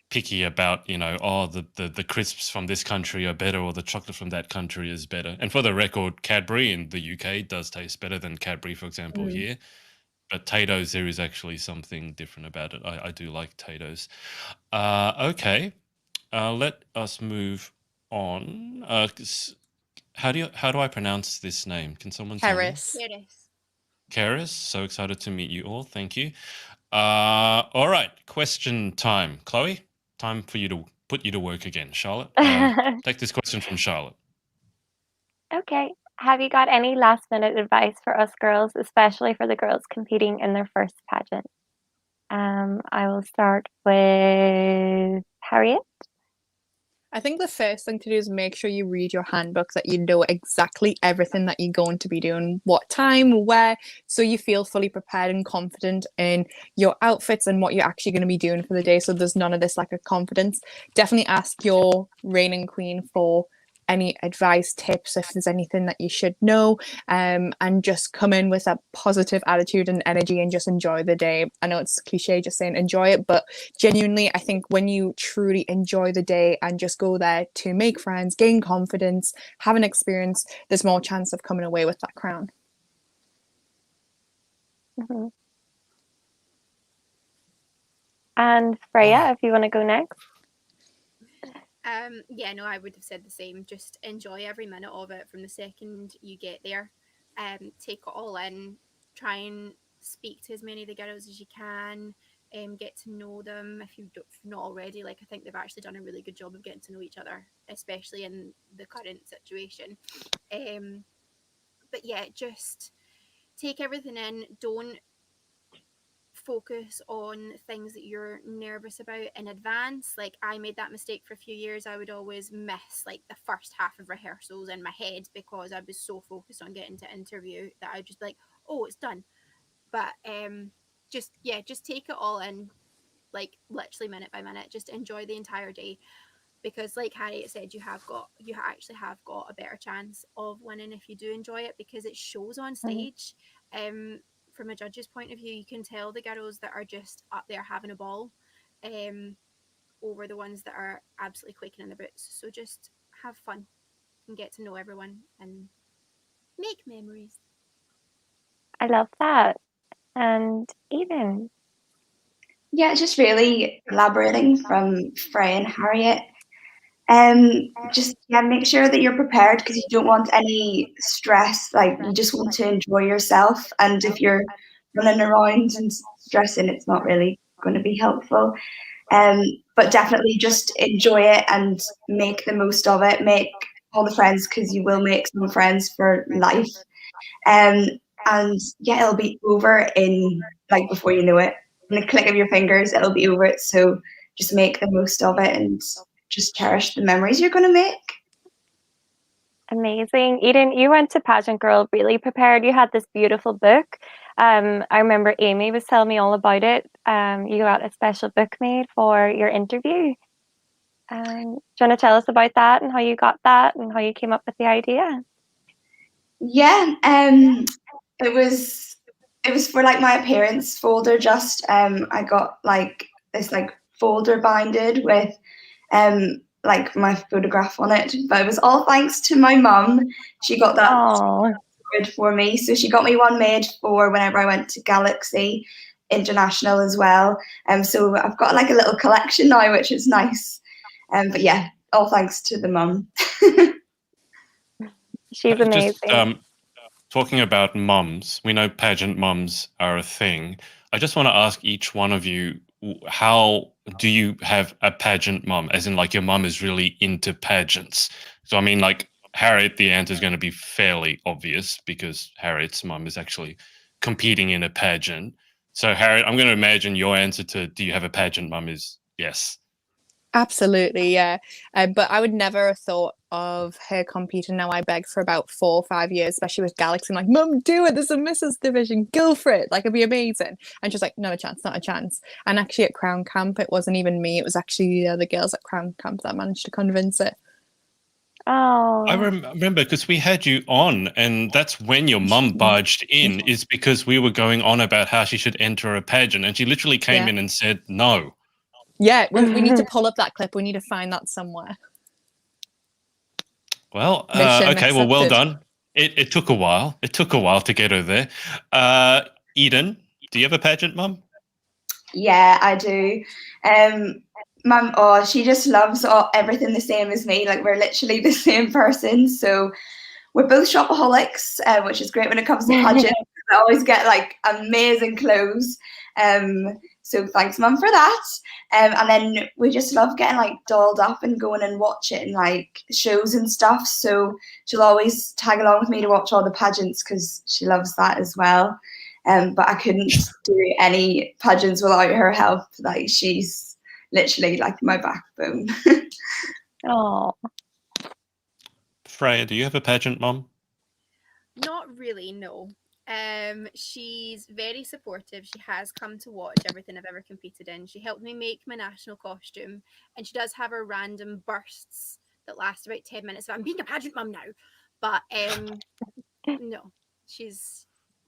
picky about, the crisps from this country are better or the chocolate from that country is better. And for the record, Cadbury in the UK does taste better than Cadbury, for example, here. But potatoes, there is actually something different about it. I do like potatoes. Okay, let us move on. How do I pronounce this name? Can someone tell me? Harris. Karis, so excited to meet you all. Thank you. All right, question time. Chloe, time for you to put you to work again. Charlotte, take this question from Charlotte. Okay. Have you got any last minute advice for us girls, especially for the girls competing in their first pageant? I will start with Harriet. I think the first thing to do is make sure you read your handbook, that you know exactly everything that you're going to be doing, what time, where, so you feel fully prepared and confident in your outfits and what you're actually going to be doing for the day. So there's none of this lack of confidence. Definitely ask your reigning queen for any advice, tips, if there's anything that you should know, and just come in with a positive attitude and energy and just enjoy the day. I know it's cliche just saying enjoy it, but genuinely I think when you truly enjoy the day and just go there to make friends, gain confidence, have an experience, there's more chance of coming away with that crown. And Freya, if you want to go next. Yeah, no, I would have said the same. Just enjoy every minute of it from the second you get there. Take it all in. Try and speak to as many of the girls as you can. Get to know them if you're not already. Like, I think they've actually done a really good job of getting to know each other, especially in the current situation. But yeah, just take everything in. Don't focus on things that you're nervous about in advance. Like, I made that mistake for a few years. I would always miss like the first half of rehearsals in my head because I was so focused on getting to interview that I just like, oh, it's done. But just take it all in, like literally minute by minute. Just enjoy the entire day, because like Harriet said, you actually have got a better chance of winning if you do enjoy it, because it shows on stage. From a judge's point of view, you can tell the girls that are just up there having a ball over the ones that are absolutely quaking in their boots. So just have fun and get to know everyone and make memories. I love that. And Eden? Yeah, just really elaborating from Freya and Harriet. Just make sure that you're prepared, because you don't want any stress. Like, you just want to enjoy yourself, and if you're running around and stressing, it's not really going to be helpful. But definitely just enjoy it and make the most of it. Make all the friends, because you will make some friends for life. And yeah, it'll be over in like before you know it. In the click of your fingers, it'll be over it. So just make the most of it and just cherish the memories you're going to make. Amazing. Eden, you went to Pageant Girl really prepared. You had this beautiful book. I remember Amy was telling me all about it. You got a special book made for your interview. Do you want to tell us about that and how you got that and how you came up with the idea? Yeah, it was for like my appearance folder. Just I got like this like folder binded with like my photograph on it, but it was all thanks to my mum. She got that good for me, so she got me one made for whenever I went to Galaxy International as well. So I've got like a little collection now, which is nice. But yeah, all thanks to the mum. She's amazing. Just talking about mums, we know pageant mums are a thing. I just want to ask each one of you, how do you have a pageant mum? As in, like, your mum is really into pageants. So I mean, like, Harriet, the answer is going to be fairly obvious because Harriet's mum is actually competing in a pageant. So Harriet, I'm going to imagine your answer to do you have a pageant mum is yes. Absolutely, yeah. But I would never have thought of her competing. Now I begged for about 4 or 5 years, especially with Galaxy. I'm like, Mum, do it. There's a Mrs. division. Go for it. Like, it'd be amazing. And she's like, not a chance, not a chance. And actually at Crown Camp, it wasn't even me. It was actually the other girls at Crown Camp that managed to convince it. Oh, I remember because we had you on, and that's when your mum barged in, is because we were going on about how she should enter a pageant, and she literally came in and said no. Yeah, we need to pull up that clip. We need to find that somewhere. Well, okay, well, well done. It took a while. It took a while to get her there. Eden, do you have a pageant mum? Yeah, I do. Mum, she just loves everything the same as me. Like, we're literally the same person. So we're both shopaholics, which is great when it comes to pageants. I always get like amazing clothes. So thanks, Mum, for that. And then we just love getting like dolled up and going and watching like shows and stuff. So she'll always tag along with me to watch all the pageants because she loves that as well. But I couldn't do any pageants without her help. Like, she's literally like my backbone. oh. Freya, do you have a pageant mum? Not really, no. She's very supportive. She has come to watch everything I've ever competed in. She helped me make my national costume, and she does have her random bursts that last about 10 minutes. I'm being a pageant mum now, but no, she's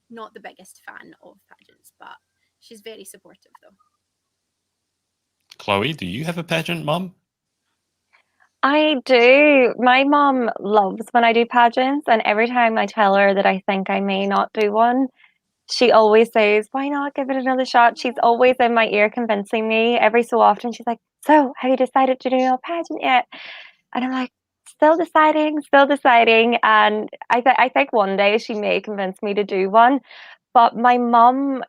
not the biggest fan of pageants, but she's very supportive though. Chloe, do you have a pageant mum? I do. My mom loves when I do pageants, and every time I tell her that I think I may not do one, she always says, why not give it another shot? She's always in my ear convincing me. Every so often she's like, so have you decided to do a pageant yet? And I'm like, still deciding. And I think one day she may convince me to do one. But my mom,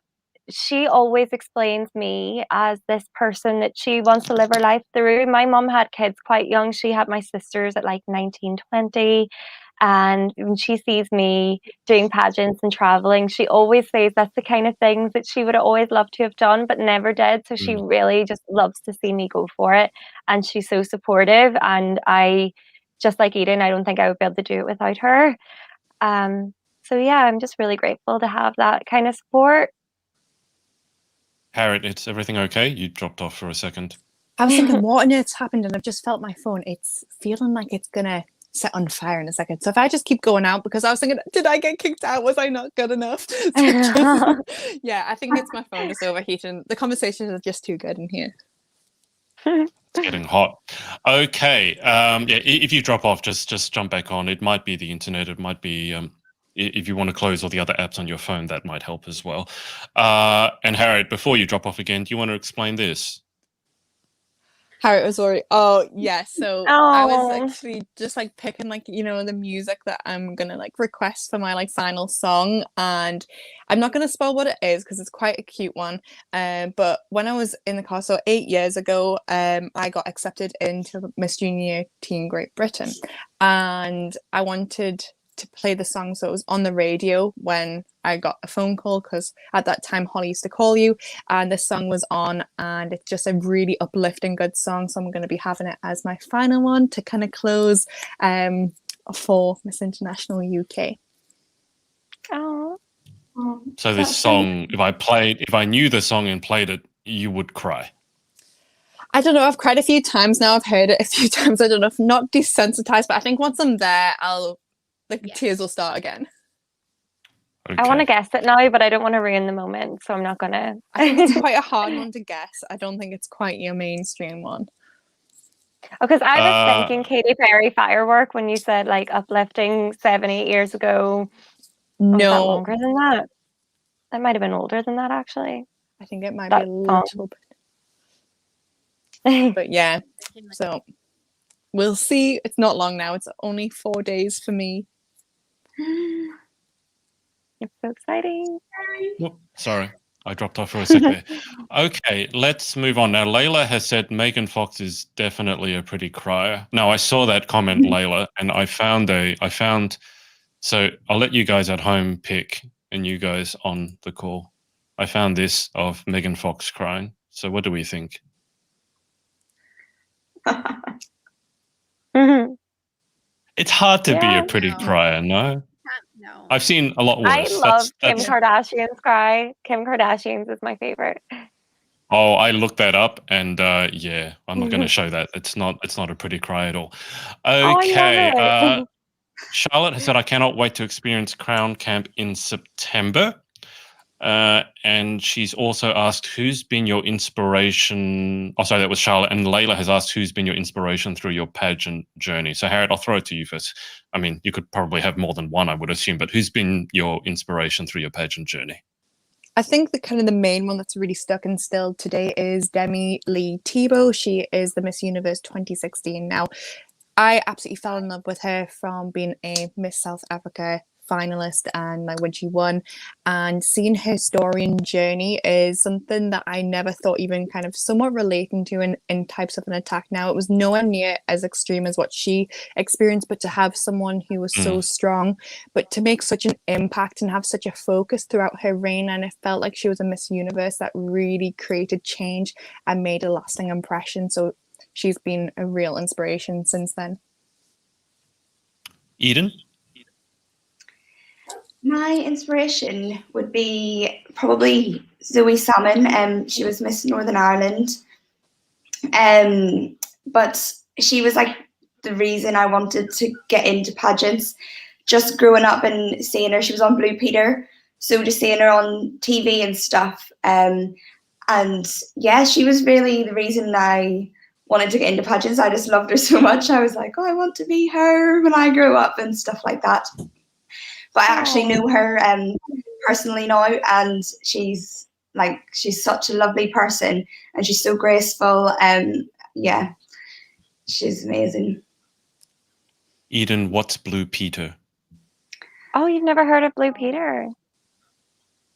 she always explains me as this person that she wants to live her life through. My mom had kids quite young. She had my sisters at like 19, 20. And when she sees me doing pageants and traveling, she always says that's the kind of things that she would always love to have done, but never did. So she really just loves to see me go for it. And she's so supportive. And I, just like Eden, I don't think I would be able to do it without her. So yeah, I'm just really grateful to have that kind of support. Harriet, it's everything okay? You dropped off for a second. I was thinking, what on earth's happened? And I've just felt my phone. It's feeling like it's going to set on fire in a second. So if I just keep going out, because I was thinking, did I get kicked out? Was I not good enough? Yeah, I think it's my phone just overheating. The conversations are just too good in here. It's getting hot. Okay. Yeah, if you drop off, just jump back on. It might be the internet. It might be... if you want to close all the other apps on your phone, that might help as well. And Harriet, before you drop off again, do you want to explain this? Harriet was already. Oh yeah, so I was Oh. actually just like picking like the music that I'm gonna like request for my like final song, and I'm not gonna spoil what it is because it's quite a cute one. But when I was in the car, so 8 years ago, I got accepted into Miss Junior Teen Great Britain, and I wanted to play the song, so it was on the radio when I got a phone call because at that time Holly used to call you, and this song was on, and it's just a really uplifting good song, so I'm going to be having it as my final one to kind of close for Miss International UK. Oh. So this song, if I knew the song and played it, you would cry. I don't know, I've cried a few times now, I've heard it a few times, I don't know if not desensitized, but I think once I'm there tears will start again. Okay. I want to guess it now, but I don't want to ruin the moment, so I'm not gonna. I think it's quite a hard one to guess. I don't think it's quite your mainstream one. Because I was thinking Katy Perry Firework when you said like uplifting 7-8 years ago. No. Was that longer than that? That might have been older than that, actually. I think it might be a little bit. But yeah, so we'll see. It's not long now. It's only 4 days for me. It's so exciting. Sorry, I dropped off for a sec there. Okay, let's move on. Now, Layla has said Megan Fox is definitely a pretty crier. Now, I saw that comment, Layla, and I found, so I'll let you guys at home pick and you guys on the call. I found this of Megan Fox crying. So what do we think? It's hard to be a pretty crier, no? No. I've seen a lot worse. I love Kim Kardashian's cry. Kim Kardashian's is my favorite. Oh, I looked that up, and yeah, I'm not going to show that. It's not a pretty cry at all. Okay, Charlotte has said, I cannot wait to experience Crown Camp in September. And she's also asked, who's been your inspiration? Oh, sorry, that was Charlotte. And Layla has asked, who's been your inspiration through your pageant journey? So, Harriet, I'll throw it to you first. I mean, you could probably have more than one, I would assume, but who's been your inspiration through your pageant journey? I think the main one that's really stuck and still today is Demi Lee Thibault. She is the Miss Universe 2016 now. I absolutely fell in love with her from being a Miss South Africa finalist and like when she won, and seeing her story and journey is something that I never thought even kind of somewhat relating to in Types of an Attack. Now, it was nowhere near as extreme as what she experienced, but to have someone who was so strong, but to make such an impact and have such a focus throughout her reign, and it felt like she was a Miss Universe that really created change and made a lasting impression. So she's been a real inspiration since then. Eden? My inspiration would be probably Zoe Salmon. She was Miss Northern Ireland. But she was like the reason I wanted to get into pageants. Just growing up and seeing her, she was on Blue Peter, so just seeing her on TV and stuff. And yeah, she was really the reason I wanted to get into pageants. I just loved her so much. I was like, oh, I want to be her when I grow up and stuff like that. But I actually know her personally now, and she's such a lovely person, and she's so graceful. Yeah, she's amazing. Eden, what's Blue Peter? Oh, you've never heard of Blue Peter?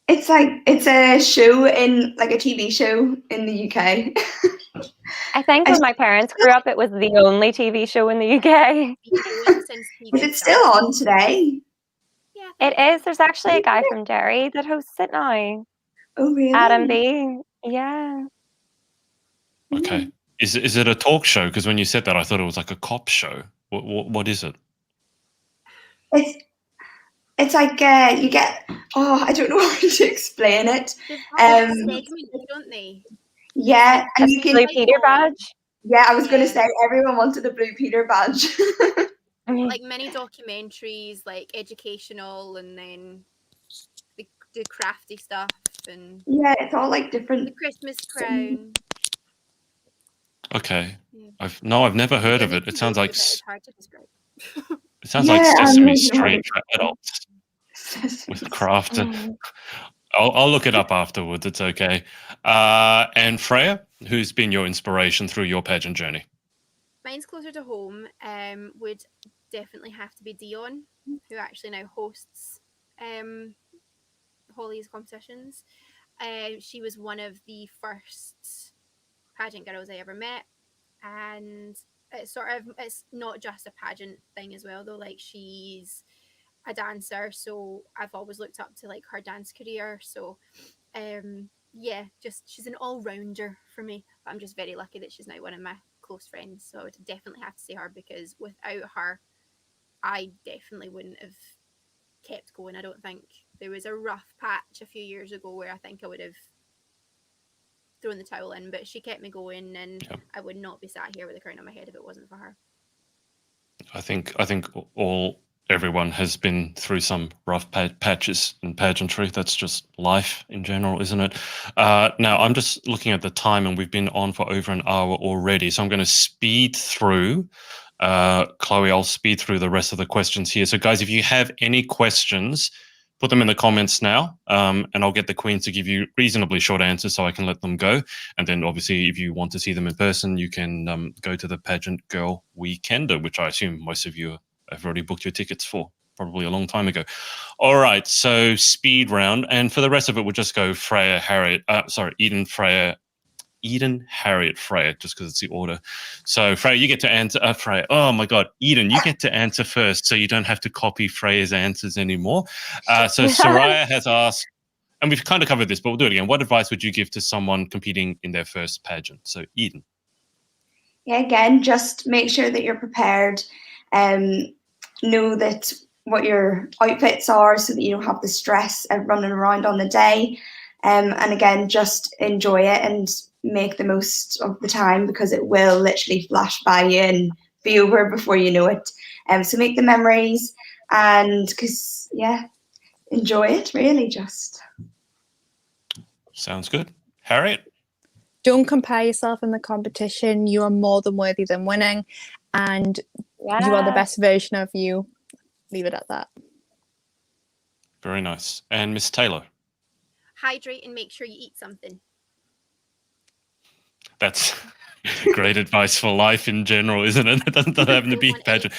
It's a show in like a TV show in the UK. I think when my parents grew up, it was the only TV show in the UK. Is it still on today? It is. There's actually a guy from Derry that hosts it now. Oh, really? Adam B. Yeah. Okay. Is it a talk show? Because when you said that, I thought it was like a cop show. What is it? It's like you get. Oh, I don't know how to explain it. Don't they? Yeah, and you can Blue Peter badge. Yeah, I was going to say everyone wanted a Blue Peter badge. Like many documentaries, like educational, and then they do crafty stuff, and yeah, it's all like different. The Christmas Crown. Okay, I've never heard of it. It sounds like it's hard to describe. It sounds like Sesame Street for adults with craft. I'll look it up afterwards. It's okay. And Freya, who's been your inspiration through your pageant journey? Mine's closer to home. Would definitely have to be Dion, who actually now hosts Holly's competitions. She was one of the first pageant girls I ever met, and it's not just a pageant thing as well though. Like, she's a dancer, so I've always looked up to like her dance career. So yeah, just she's an all-rounder for me. But I'm just very lucky that she's now one of my close friends, so I would definitely have to say her, because without her I definitely wouldn't have kept going. I don't think. There was a rough patch a few years ago where I think I would have thrown the towel in, but she kept me going, and I would not be sat here with a crown on my head if it wasn't for her. I think everyone has been through some rough patches in pageantry. That's just life in general, isn't it? Now, I'm just looking at the time, and we've been on for over an hour already, so I'm going to speed through. Chloe, I'll speed through the rest of the questions here. So, guys, if you have any questions, put them in the comments now, and I'll get the queens to give you reasonably short answers so I can let them go. And then, obviously, if you want to see them in person, you can go to the Pageant Girl Weekender, which I assume most of you have already booked your tickets for, probably a long time ago. All right, so speed round. And for the rest of it, we'll just go Freya, Harriott, Eden, Freya, Eden, Harriott, Freya, just because it's the order. So Freya, you get to answer. Freya, oh my God, Eden, you get to answer first, so you don't have to copy Freya's answers anymore. So Soraya has asked, and we've kind of covered this, but we'll do it again. What advice would you give to someone competing in their first pageant? So Eden. Yeah, again, just make sure that you're prepared. Know that what your outfits are, so that you don't have the stress of running around on the day. And again, just enjoy it and make the most of the time, because it will literally flash by you and be over before you know it. So make the memories, and enjoy it, really. Just sounds good. Harriott? Don't compare yourself in the competition. You are more than worthy than winning, and you are the best version of you. Leave it at that. Very nice. And Miss Taylor? Hydrate and make sure you eat something. That's great advice for life in general, isn't it? It doesn't have to be pageant.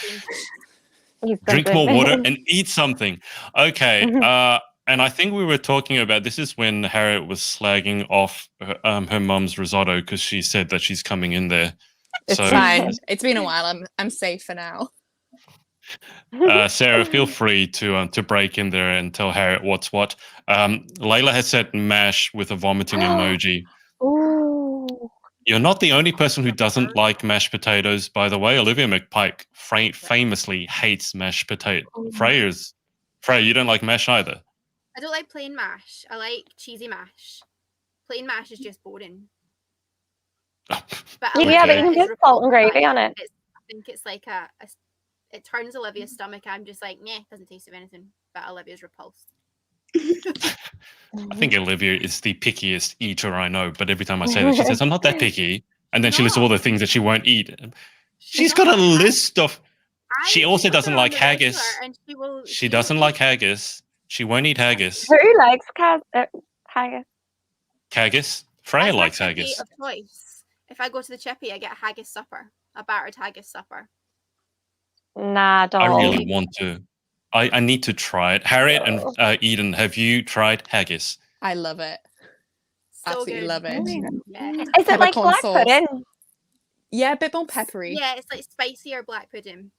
Drink more water and eat something. Okay. And I think we were talking about, this is when Harriott was slagging off her mum's risotto, because she said that she's coming in there. It's fine. It's been a while. I'm safe for now. Sarah, feel free to break in there and tell Harriott what's what. Layla has said mash with a vomiting emoji. Ooh. You're not the only person who doesn't like mashed potatoes, by the way. Olivia McPike famously hates mashed potatoes. Freya, you don't like mash either. I don't like plain mash. I like cheesy mash. Plain mash is just boring. But you can put salt and gravy on it. I think it's like it turns Olivia's stomach. I'm just like, nah, doesn't taste of anything. But Olivia's repulsed. I think Olivia is the pickiest eater I know, but every time I say that, she says, I'm not that picky. And then she lists all the things that she won't eat. She's got a list of... She also doesn't like haggis. She doesn't like haggis. She won't eat haggis. Who likes haggis? Haggis? Freya likes haggis. Of choice. If I go to the chippy, I get a haggis supper. A battered haggis supper. Nah, don't. I really want to. I need to try it. Harriott and Eden, have you tried haggis? I love it. So Absolutely good. love it. Yeah. Is it like black pudding? Yeah, a bit more peppery. Yeah, it's like spicier black pudding.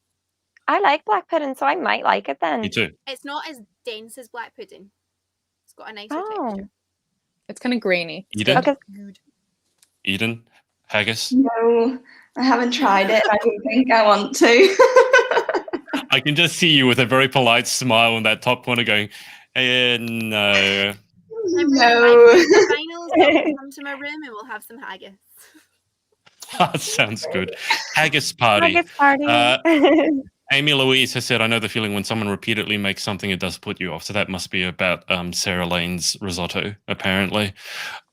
I like black pudding, so I might like it then. Me too. It's not as dense as black pudding. It's got a nicer texture. It's kind of grainy. Eden? Okay. Eden? Haggis? No, I haven't tried it. I don't think I want to. I can just see you with a very polite smile in that top corner going, no. No. Finals, come to my room and we'll have some haggis. That sounds good. Haggis party. Haggis party. Amy Louise has said, I know the feeling when someone repeatedly makes something, it does put you off. So that must be about Sarah Lane's risotto, apparently.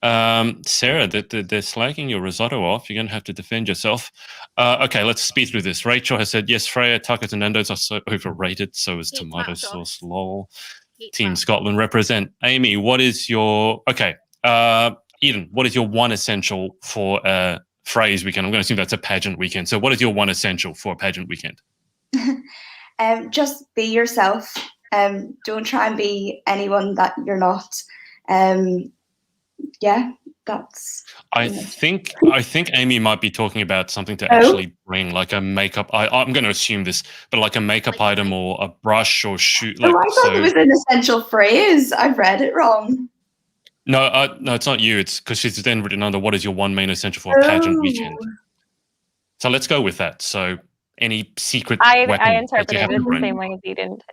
Sarah, they're slagging your risotto off. You're going to have to defend yourself. Okay, let's speed through this. Rachel has said, yes, Freya, tacos and Nando's are so overrated. So is tomato sauce, lol. Team Scotland represent. Amy, what is your Eden, what is your one essential for Frey's weekend? I'm going to assume that's a pageant weekend. So what is your one essential for a pageant weekend? Just be yourself. Don't try and be anyone that you're not. That's. I think Amy might be talking about something to actually bring, like a makeup. I'm going to assume this, but like a makeup item or a brush or shoe. Like, I thought it was an essential phrase. I've read it wrong. No, it's not you. It's because she's then written under what is your one main essential for a pageant weekend. So let's go with that. So any secret weapon I interpreted that you it have the same way as you didn't.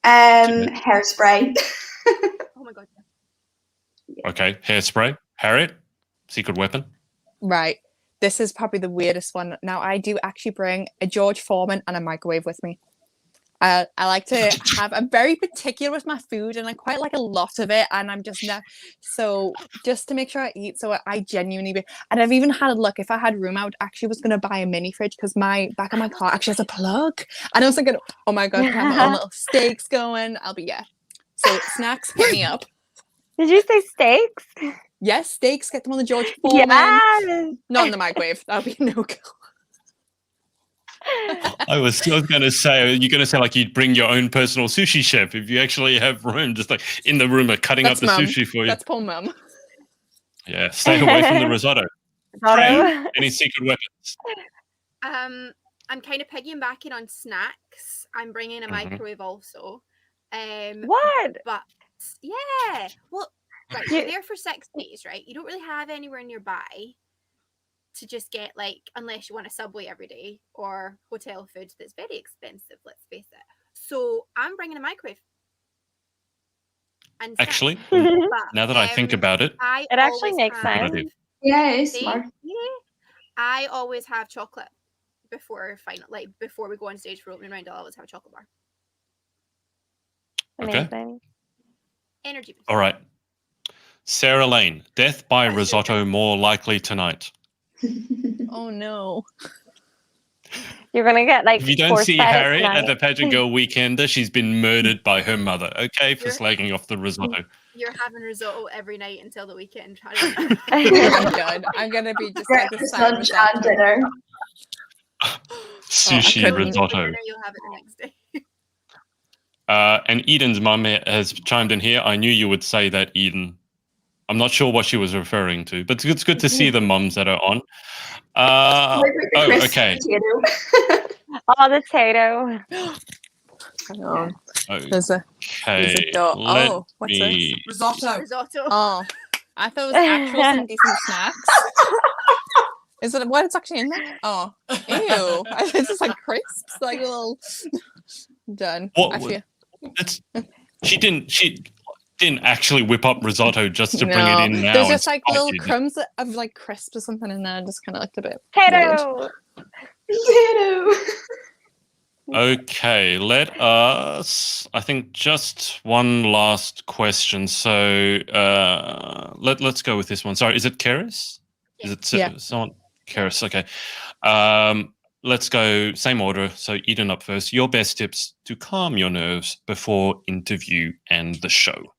Hairspray. Oh my god. Okay, hairspray. Harriet, secret weapon. Right. This is probably the weirdest one. Now, I do actually bring a George Foreman and a microwave with me. I like to I'm very particular with my food, and I quite like a lot of it, and I'm just not, so just to make sure I eat, so I genuinely and I've even had a look, if I had room, I was going to buy a mini fridge because my back of my car actually has a plug, and I was thinking, oh my god, I have my own little steaks going. So snacks, hit me up. Did you say steaks? Yes, steaks, get them on the George Foreman. Yes. Not in the microwave, that would be no go. I was still going to say, you're going to say like you'd bring your own personal sushi chef if you actually have room, just like in the room, like cutting up the sushi for you. That's poor mum. Yeah, stay away from the risotto. Frey, any secret weapons? I'm kind of piggybacking on snacks. I'm bringing a microwave also. What? But yeah, well, right, you're there for 6 days, right? You don't really have anywhere nearby to just get, like, unless you want a Subway every day or hotel food that's very expensive, let's face it. So I'm bringing a microwave. And actually, now that I think about it, it actually makes sense. Yeah, it's smart. Yeah, I always have chocolate before we go on stage for opening round. I'll always have a chocolate bar. Amazing. Okay. Energy boost. All right. Sarah Lane, death by risotto more likely tonight. Oh no. You're gonna get like. If you don't see Harriet at the Pageant Girl Weekender, she's been murdered by her mother. Okay, for slagging off the risotto. You're having risotto every night until the weekend. Oh my god, I'm gonna be just like the lunch and dinner. Sushi risotto. You'll have it the next day. And Eden's mum has chimed in here. I knew you would say that, Eden. I'm not sure what she was referring to, but it's good to see the mums that are on. Okay. Oh, the potato. There's a dog. What's this? Risotto. Oh, I thought it was actual some decent snacks. Is it what it's actually in there? Oh, ew! It's just like crisps, like a little. Done. She didn't actually whip up risotto just to bring it in now. There's just like little crumbs of like crisps or something in there. I just kind of looked a bit. Potato. Okay, let us. I think just one last question. So let's go with this one. Sorry, is it Keris? Is it someone? Keris. Okay. Let's go same order. So Eden up first. Your best tips to calm your nerves before interview and the show.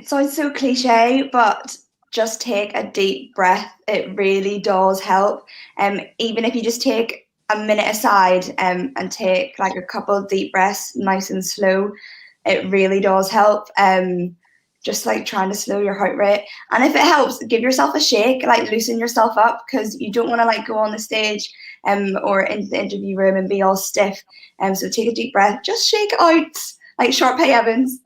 It sounds so cliche, but just take a deep breath. It really does help. Even if you just take a minute aside and take like a couple of deep breaths, nice and slow, it really does help. Just like trying to slow your heart rate. And if it helps, give yourself a shake, like loosen yourself up, because you don't want to like go on the stage or in the interview room and be all stiff. So take a deep breath, just shake it out, like Sharpay Evans.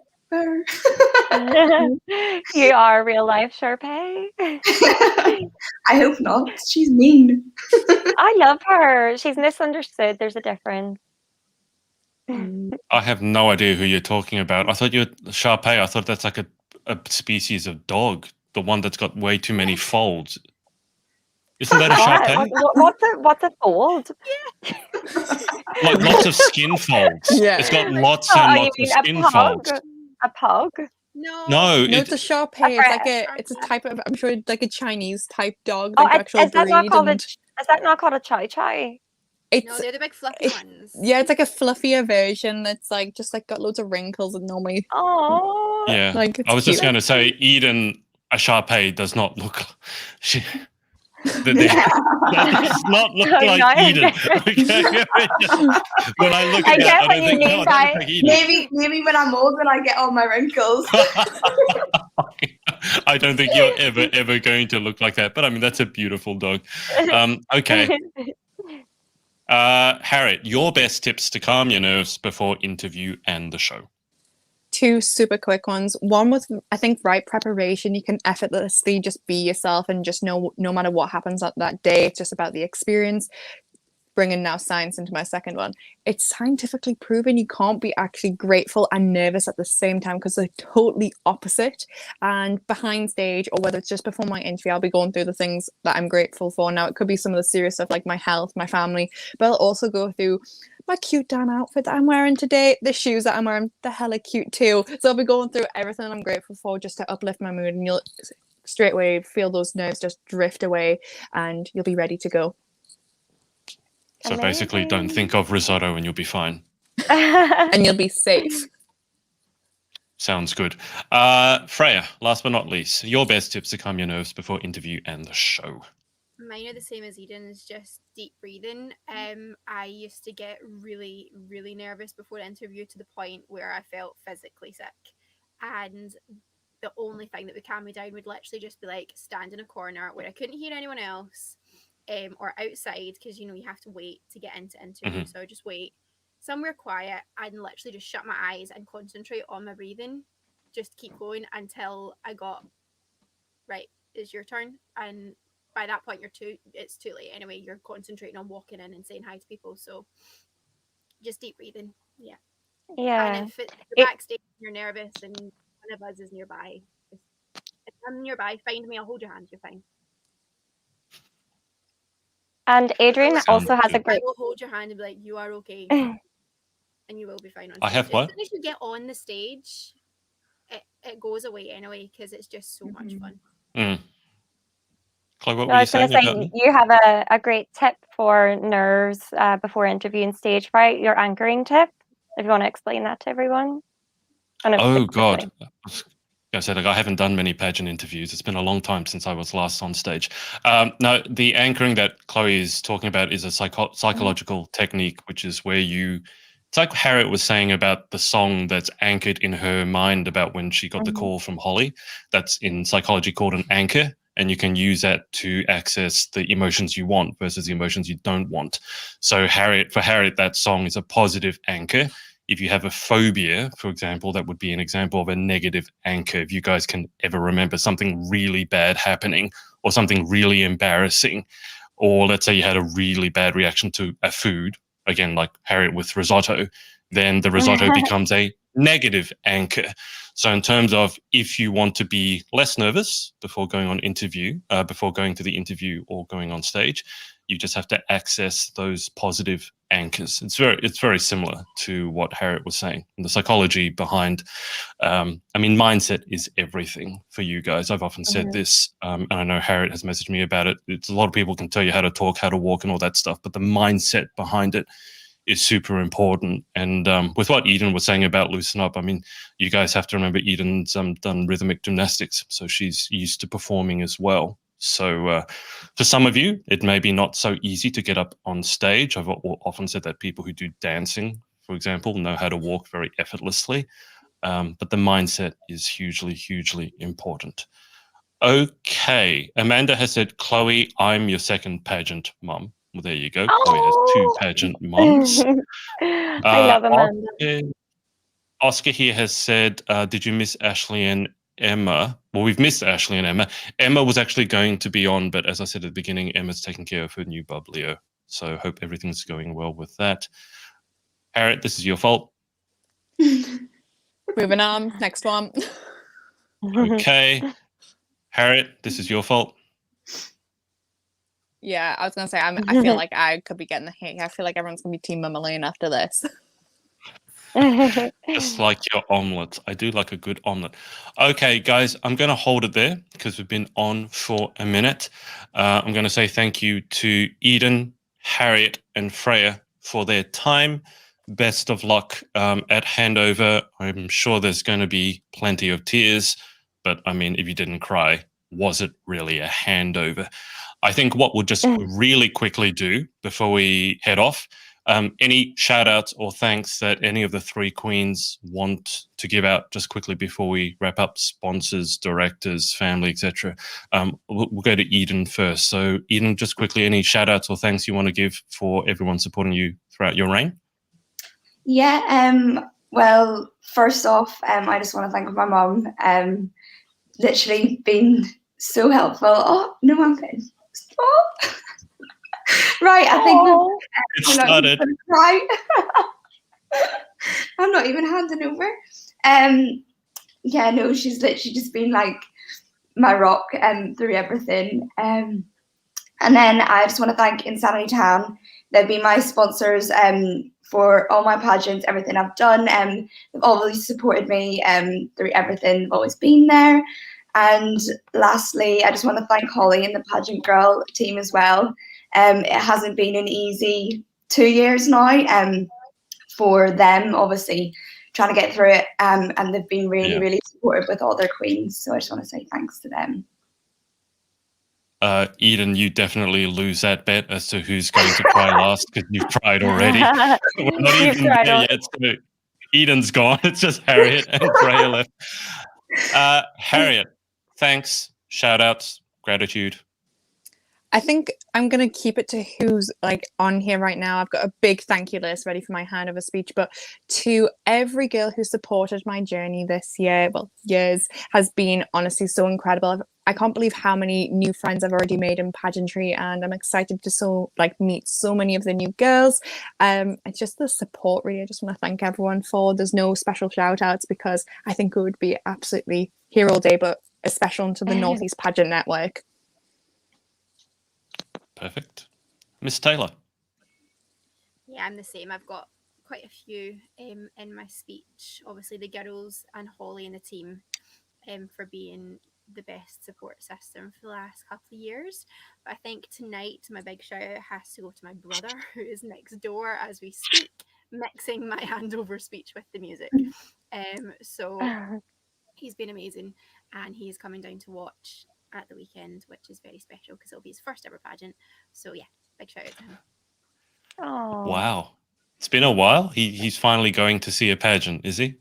You are real life Sharpay. I hope not. She's mean. I love her. She's misunderstood. There's a difference. I have no idea who you're talking about. I thought you were Sharpay. I thought that's like a species of dog, the one that's got way too many folds. Isn't that a Sharpay? What's a fold? Like lots of skin folds. Yeah. It's got lots and lots of skin folds. A pug? No, it's a Sharpay. It's a type of, I'm sure it's like a Chinese type dog. Oh, like actual is that breed. not called a chai chai? It's No, they're the big fluffy ones. yeah, it's like a fluffier version that's like just like got loads of wrinkles and normally Oh, Yeah. like it's I was just cute. going to say, Eden Asharpe does not look. She, that does not look Oh, like no, I Eden. get it. Okay. When I look I at that, get I what don't you think, no, mean that by- looks like Eden. Maybe when I'm old, when I get all my wrinkles. I don't think you're ever going to look like that. But I mean, that's a beautiful dog. Okay. Harriet, your best tips to calm your nerves before interview and the show. 2 super quick ones. One with, I think, right preparation. You can effortlessly just be yourself and just know no matter what happens that day, it's just about the experience. Bringing now science into my second one. It's scientifically proven you can't be actually grateful and nervous at the same time because they're totally opposite. And behind stage, or whether it's just before my interview, I'll be going through the things that I'm grateful for. Now, it could be some of the serious stuff like my health, my family, but I'll also go through my cute damn outfit that I'm wearing today, the shoes that I'm wearing, they're hella cute too. So I'll be going through everything I'm grateful for just to uplift my mood, and you'll straight away feel those nerves just drift away and you'll be ready to go. So basically, don't think of risotto and you'll be fine. And you'll be safe. Sounds good. Freya, last but not least, your best tips to calm your nerves before interview and the show. Mine are the same as Eden's, just deep breathing. I used to get really, really nervous before the interview to the point where I felt physically sick. And the only thing that would calm me down would literally just be like stand in a corner where I couldn't hear anyone else, or outside, because you have to wait to get into interview. Mhm. So I just wait somewhere quiet and literally just shut my eyes and concentrate on my breathing. Just keep going until I got right, it's your turn. And by that point it's too late anyway. You're concentrating on walking in and saying hi to people. So just deep breathing. Yeah. And if you're backstage and you're nervous and one of us is nearby, if I'm nearby, find me, I'll hold your hand, you're fine. And Adrian also has a I great. will hold your hand and be like, you are okay. And you will be fine on stage. I have what? As soon as you get on the stage, it goes away anyway, because it's just so much fun. Mm. Chloe, what No, were I you was going saying to about say, me? you have a great tip for nerves before interviewing stage fright, your anchoring tip, if you want to explain that to everyone. Oh, God. I said, like, I haven't done many pageant interviews. It's been a long time since I was last on stage. No, the anchoring that Chloe is talking about is a psychological technique, which is where it's like Harriet was saying about the song that's anchored in her mind about when she got the call from Holly. That's in psychology called an anchor. And you can use that to access the emotions you want versus the emotions you don't want. So for Harriet, that song is a positive anchor. If you have a phobia, for example, that would be an example of a negative anchor. If you guys can ever remember something really bad happening or something really embarrassing, or let's say you had a really bad reaction to a food, again, like Harriet with risotto, then the risotto becomes a negative anchor. So in terms of if you want to be less nervous before going on interview, before going to the interview or going on stage, you just have to access those positive anchors. It's very similar to what Harriet was saying. And the psychology behind, mindset is everything for you guys. I've often said this, and I know Harriet has messaged me about it. It's a lot of people can tell you how to talk, how to walk, and all that stuff, but the mindset behind it is super important. And with what Eden was saying about loosen up, I mean, you guys have to remember Eden's done rhythmic gymnastics, so she's used to performing as well. So for some of you, it may be not so easy to get up on stage. I've often said that people who do dancing, for example, know how to walk very effortlessly. But the mindset is hugely, hugely important. Okay. Amanda has said, Chloe, I'm your second pageant mum. Well, there you go. Chloe has 2 pageant mums. I love Amanda. Oscar here has said, did you miss Ashley and Emma? Well, we've missed Ashley and Emma. Emma was actually going to be on, but as I said at the beginning, Emma's taking care of her new bub, Leo. So hope everything's going well with that. Harriet, this is your fault. Moving on. Next one. Okay. Harriet, this is your fault. Yeah, I was going to say, I feel like I could be getting the hate. I feel like everyone's going to be Team Mama Lane after this. Just like your omelette. I do like a good omelette. Okay, guys, I'm going to hold it there because we've been on for a minute. I'm going to say thank you to Eden, Harriet and Freya for their time. Best of luck at handover. I'm sure there's going to be plenty of tears, but I mean, if you didn't cry, was it really a handover? I think what we'll just really quickly do before we head off, any shout outs or thanks that any of the three queens want to give out just quickly before we wrap up, sponsors, directors, family, etc. We'll go to Eden first. So Eden, just quickly, any shout outs or thanks you want to give for everyone supporting you throughout your reign? Yeah, well, first off, I just want to thank my mum. Literally been so helpful. Oh, no, I'm good. Oh. Right, I think it started. Right. I'm not even handing over. Yeah, no, she's literally just been like my rock through everything. And then I just want to thank Insanity Town. They've been my sponsors for all my pageants, everything I've done. They've always supported me through everything. They've always been there. And lastly, I just want to thank Holly and the Pageant Girl team as well. It hasn't been an easy 2 years now for them, obviously, trying to get through it. And they've been really, really supportive with all their queens. So I just want to say thanks to them. Eden, you definitely lose that bet as to who's going to cry last because you've cried already. We're not even there yet. So Eden's gone. It's just Harriet and Freya left. Harriet, thanks, shout outs, gratitude. I think I'm going to keep it to who's like on here right now. I've got a big thank you list ready for my handover speech, but to every girl who supported my journey this year, well, years, has been honestly so incredible. I can't believe how many new friends I've already made in pageantry, and I'm excited to meet so many of the new girls. It's just the support, really. I just want to thank everyone for. There's no special shout outs because I think it would be absolutely here all day, but a special to the Northeast Pageant Network. Perfect. Miss Taylor. Yeah, I'm the same. I've got quite a few in my speech. Obviously, the girls and Holly and the team for being the best support system for the last couple of years. But I think tonight my big shout out has to go to my brother, who is next door as we speak, mixing my handover speech with the music. So he's been amazing, and he's coming down to watch at the weekend, which is very special because it'll be his first ever pageant. So yeah, big shout out to him. Oh wow, it's been a while. He's finally going to see a pageant, is he?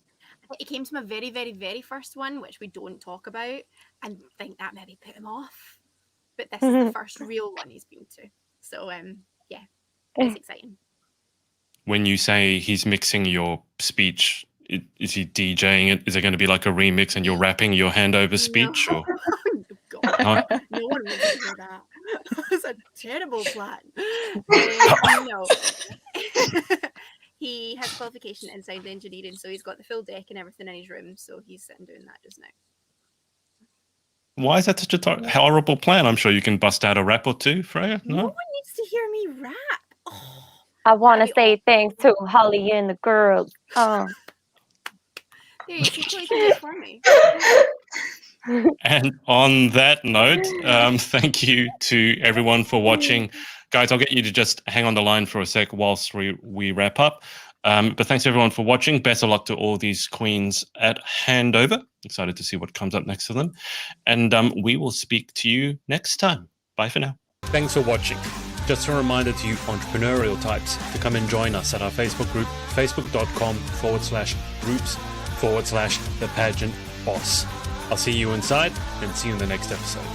He came to my very, very, very first one, which we don't talk about, and think that maybe put him off. But this is the first real one he's been to. So yeah, it's exciting. When you say he's mixing your speech, is he DJing it? Is it going to be like a remix and you're rapping your handover speech? No. Or God, no one wants to hear that. It's a terrible plan. No. He has qualification in sound engineering, so he's got the full deck and everything in his room, so he's sitting doing that just now. Why is that such a horrible plan? I'm sure you can bust out a rap or two, Freya. No one needs to hear me rap. Oh, I want to say thanks to Holly and the girls. Oh. There you can do it for me. And on that note, thank you to everyone for watching. Guys, I'll get you to just hang on the line for a sec whilst we wrap up. But thanks everyone for watching. Best of luck to all these queens at handover. Excited to see what comes up next for them. And we will speak to you next time. Bye for now. Thanks for watching. Just a reminder to you entrepreneurial types to come and join us at our Facebook group, facebook.com/groups/The Pageant Boss. I'll see you inside and see you in the next episode.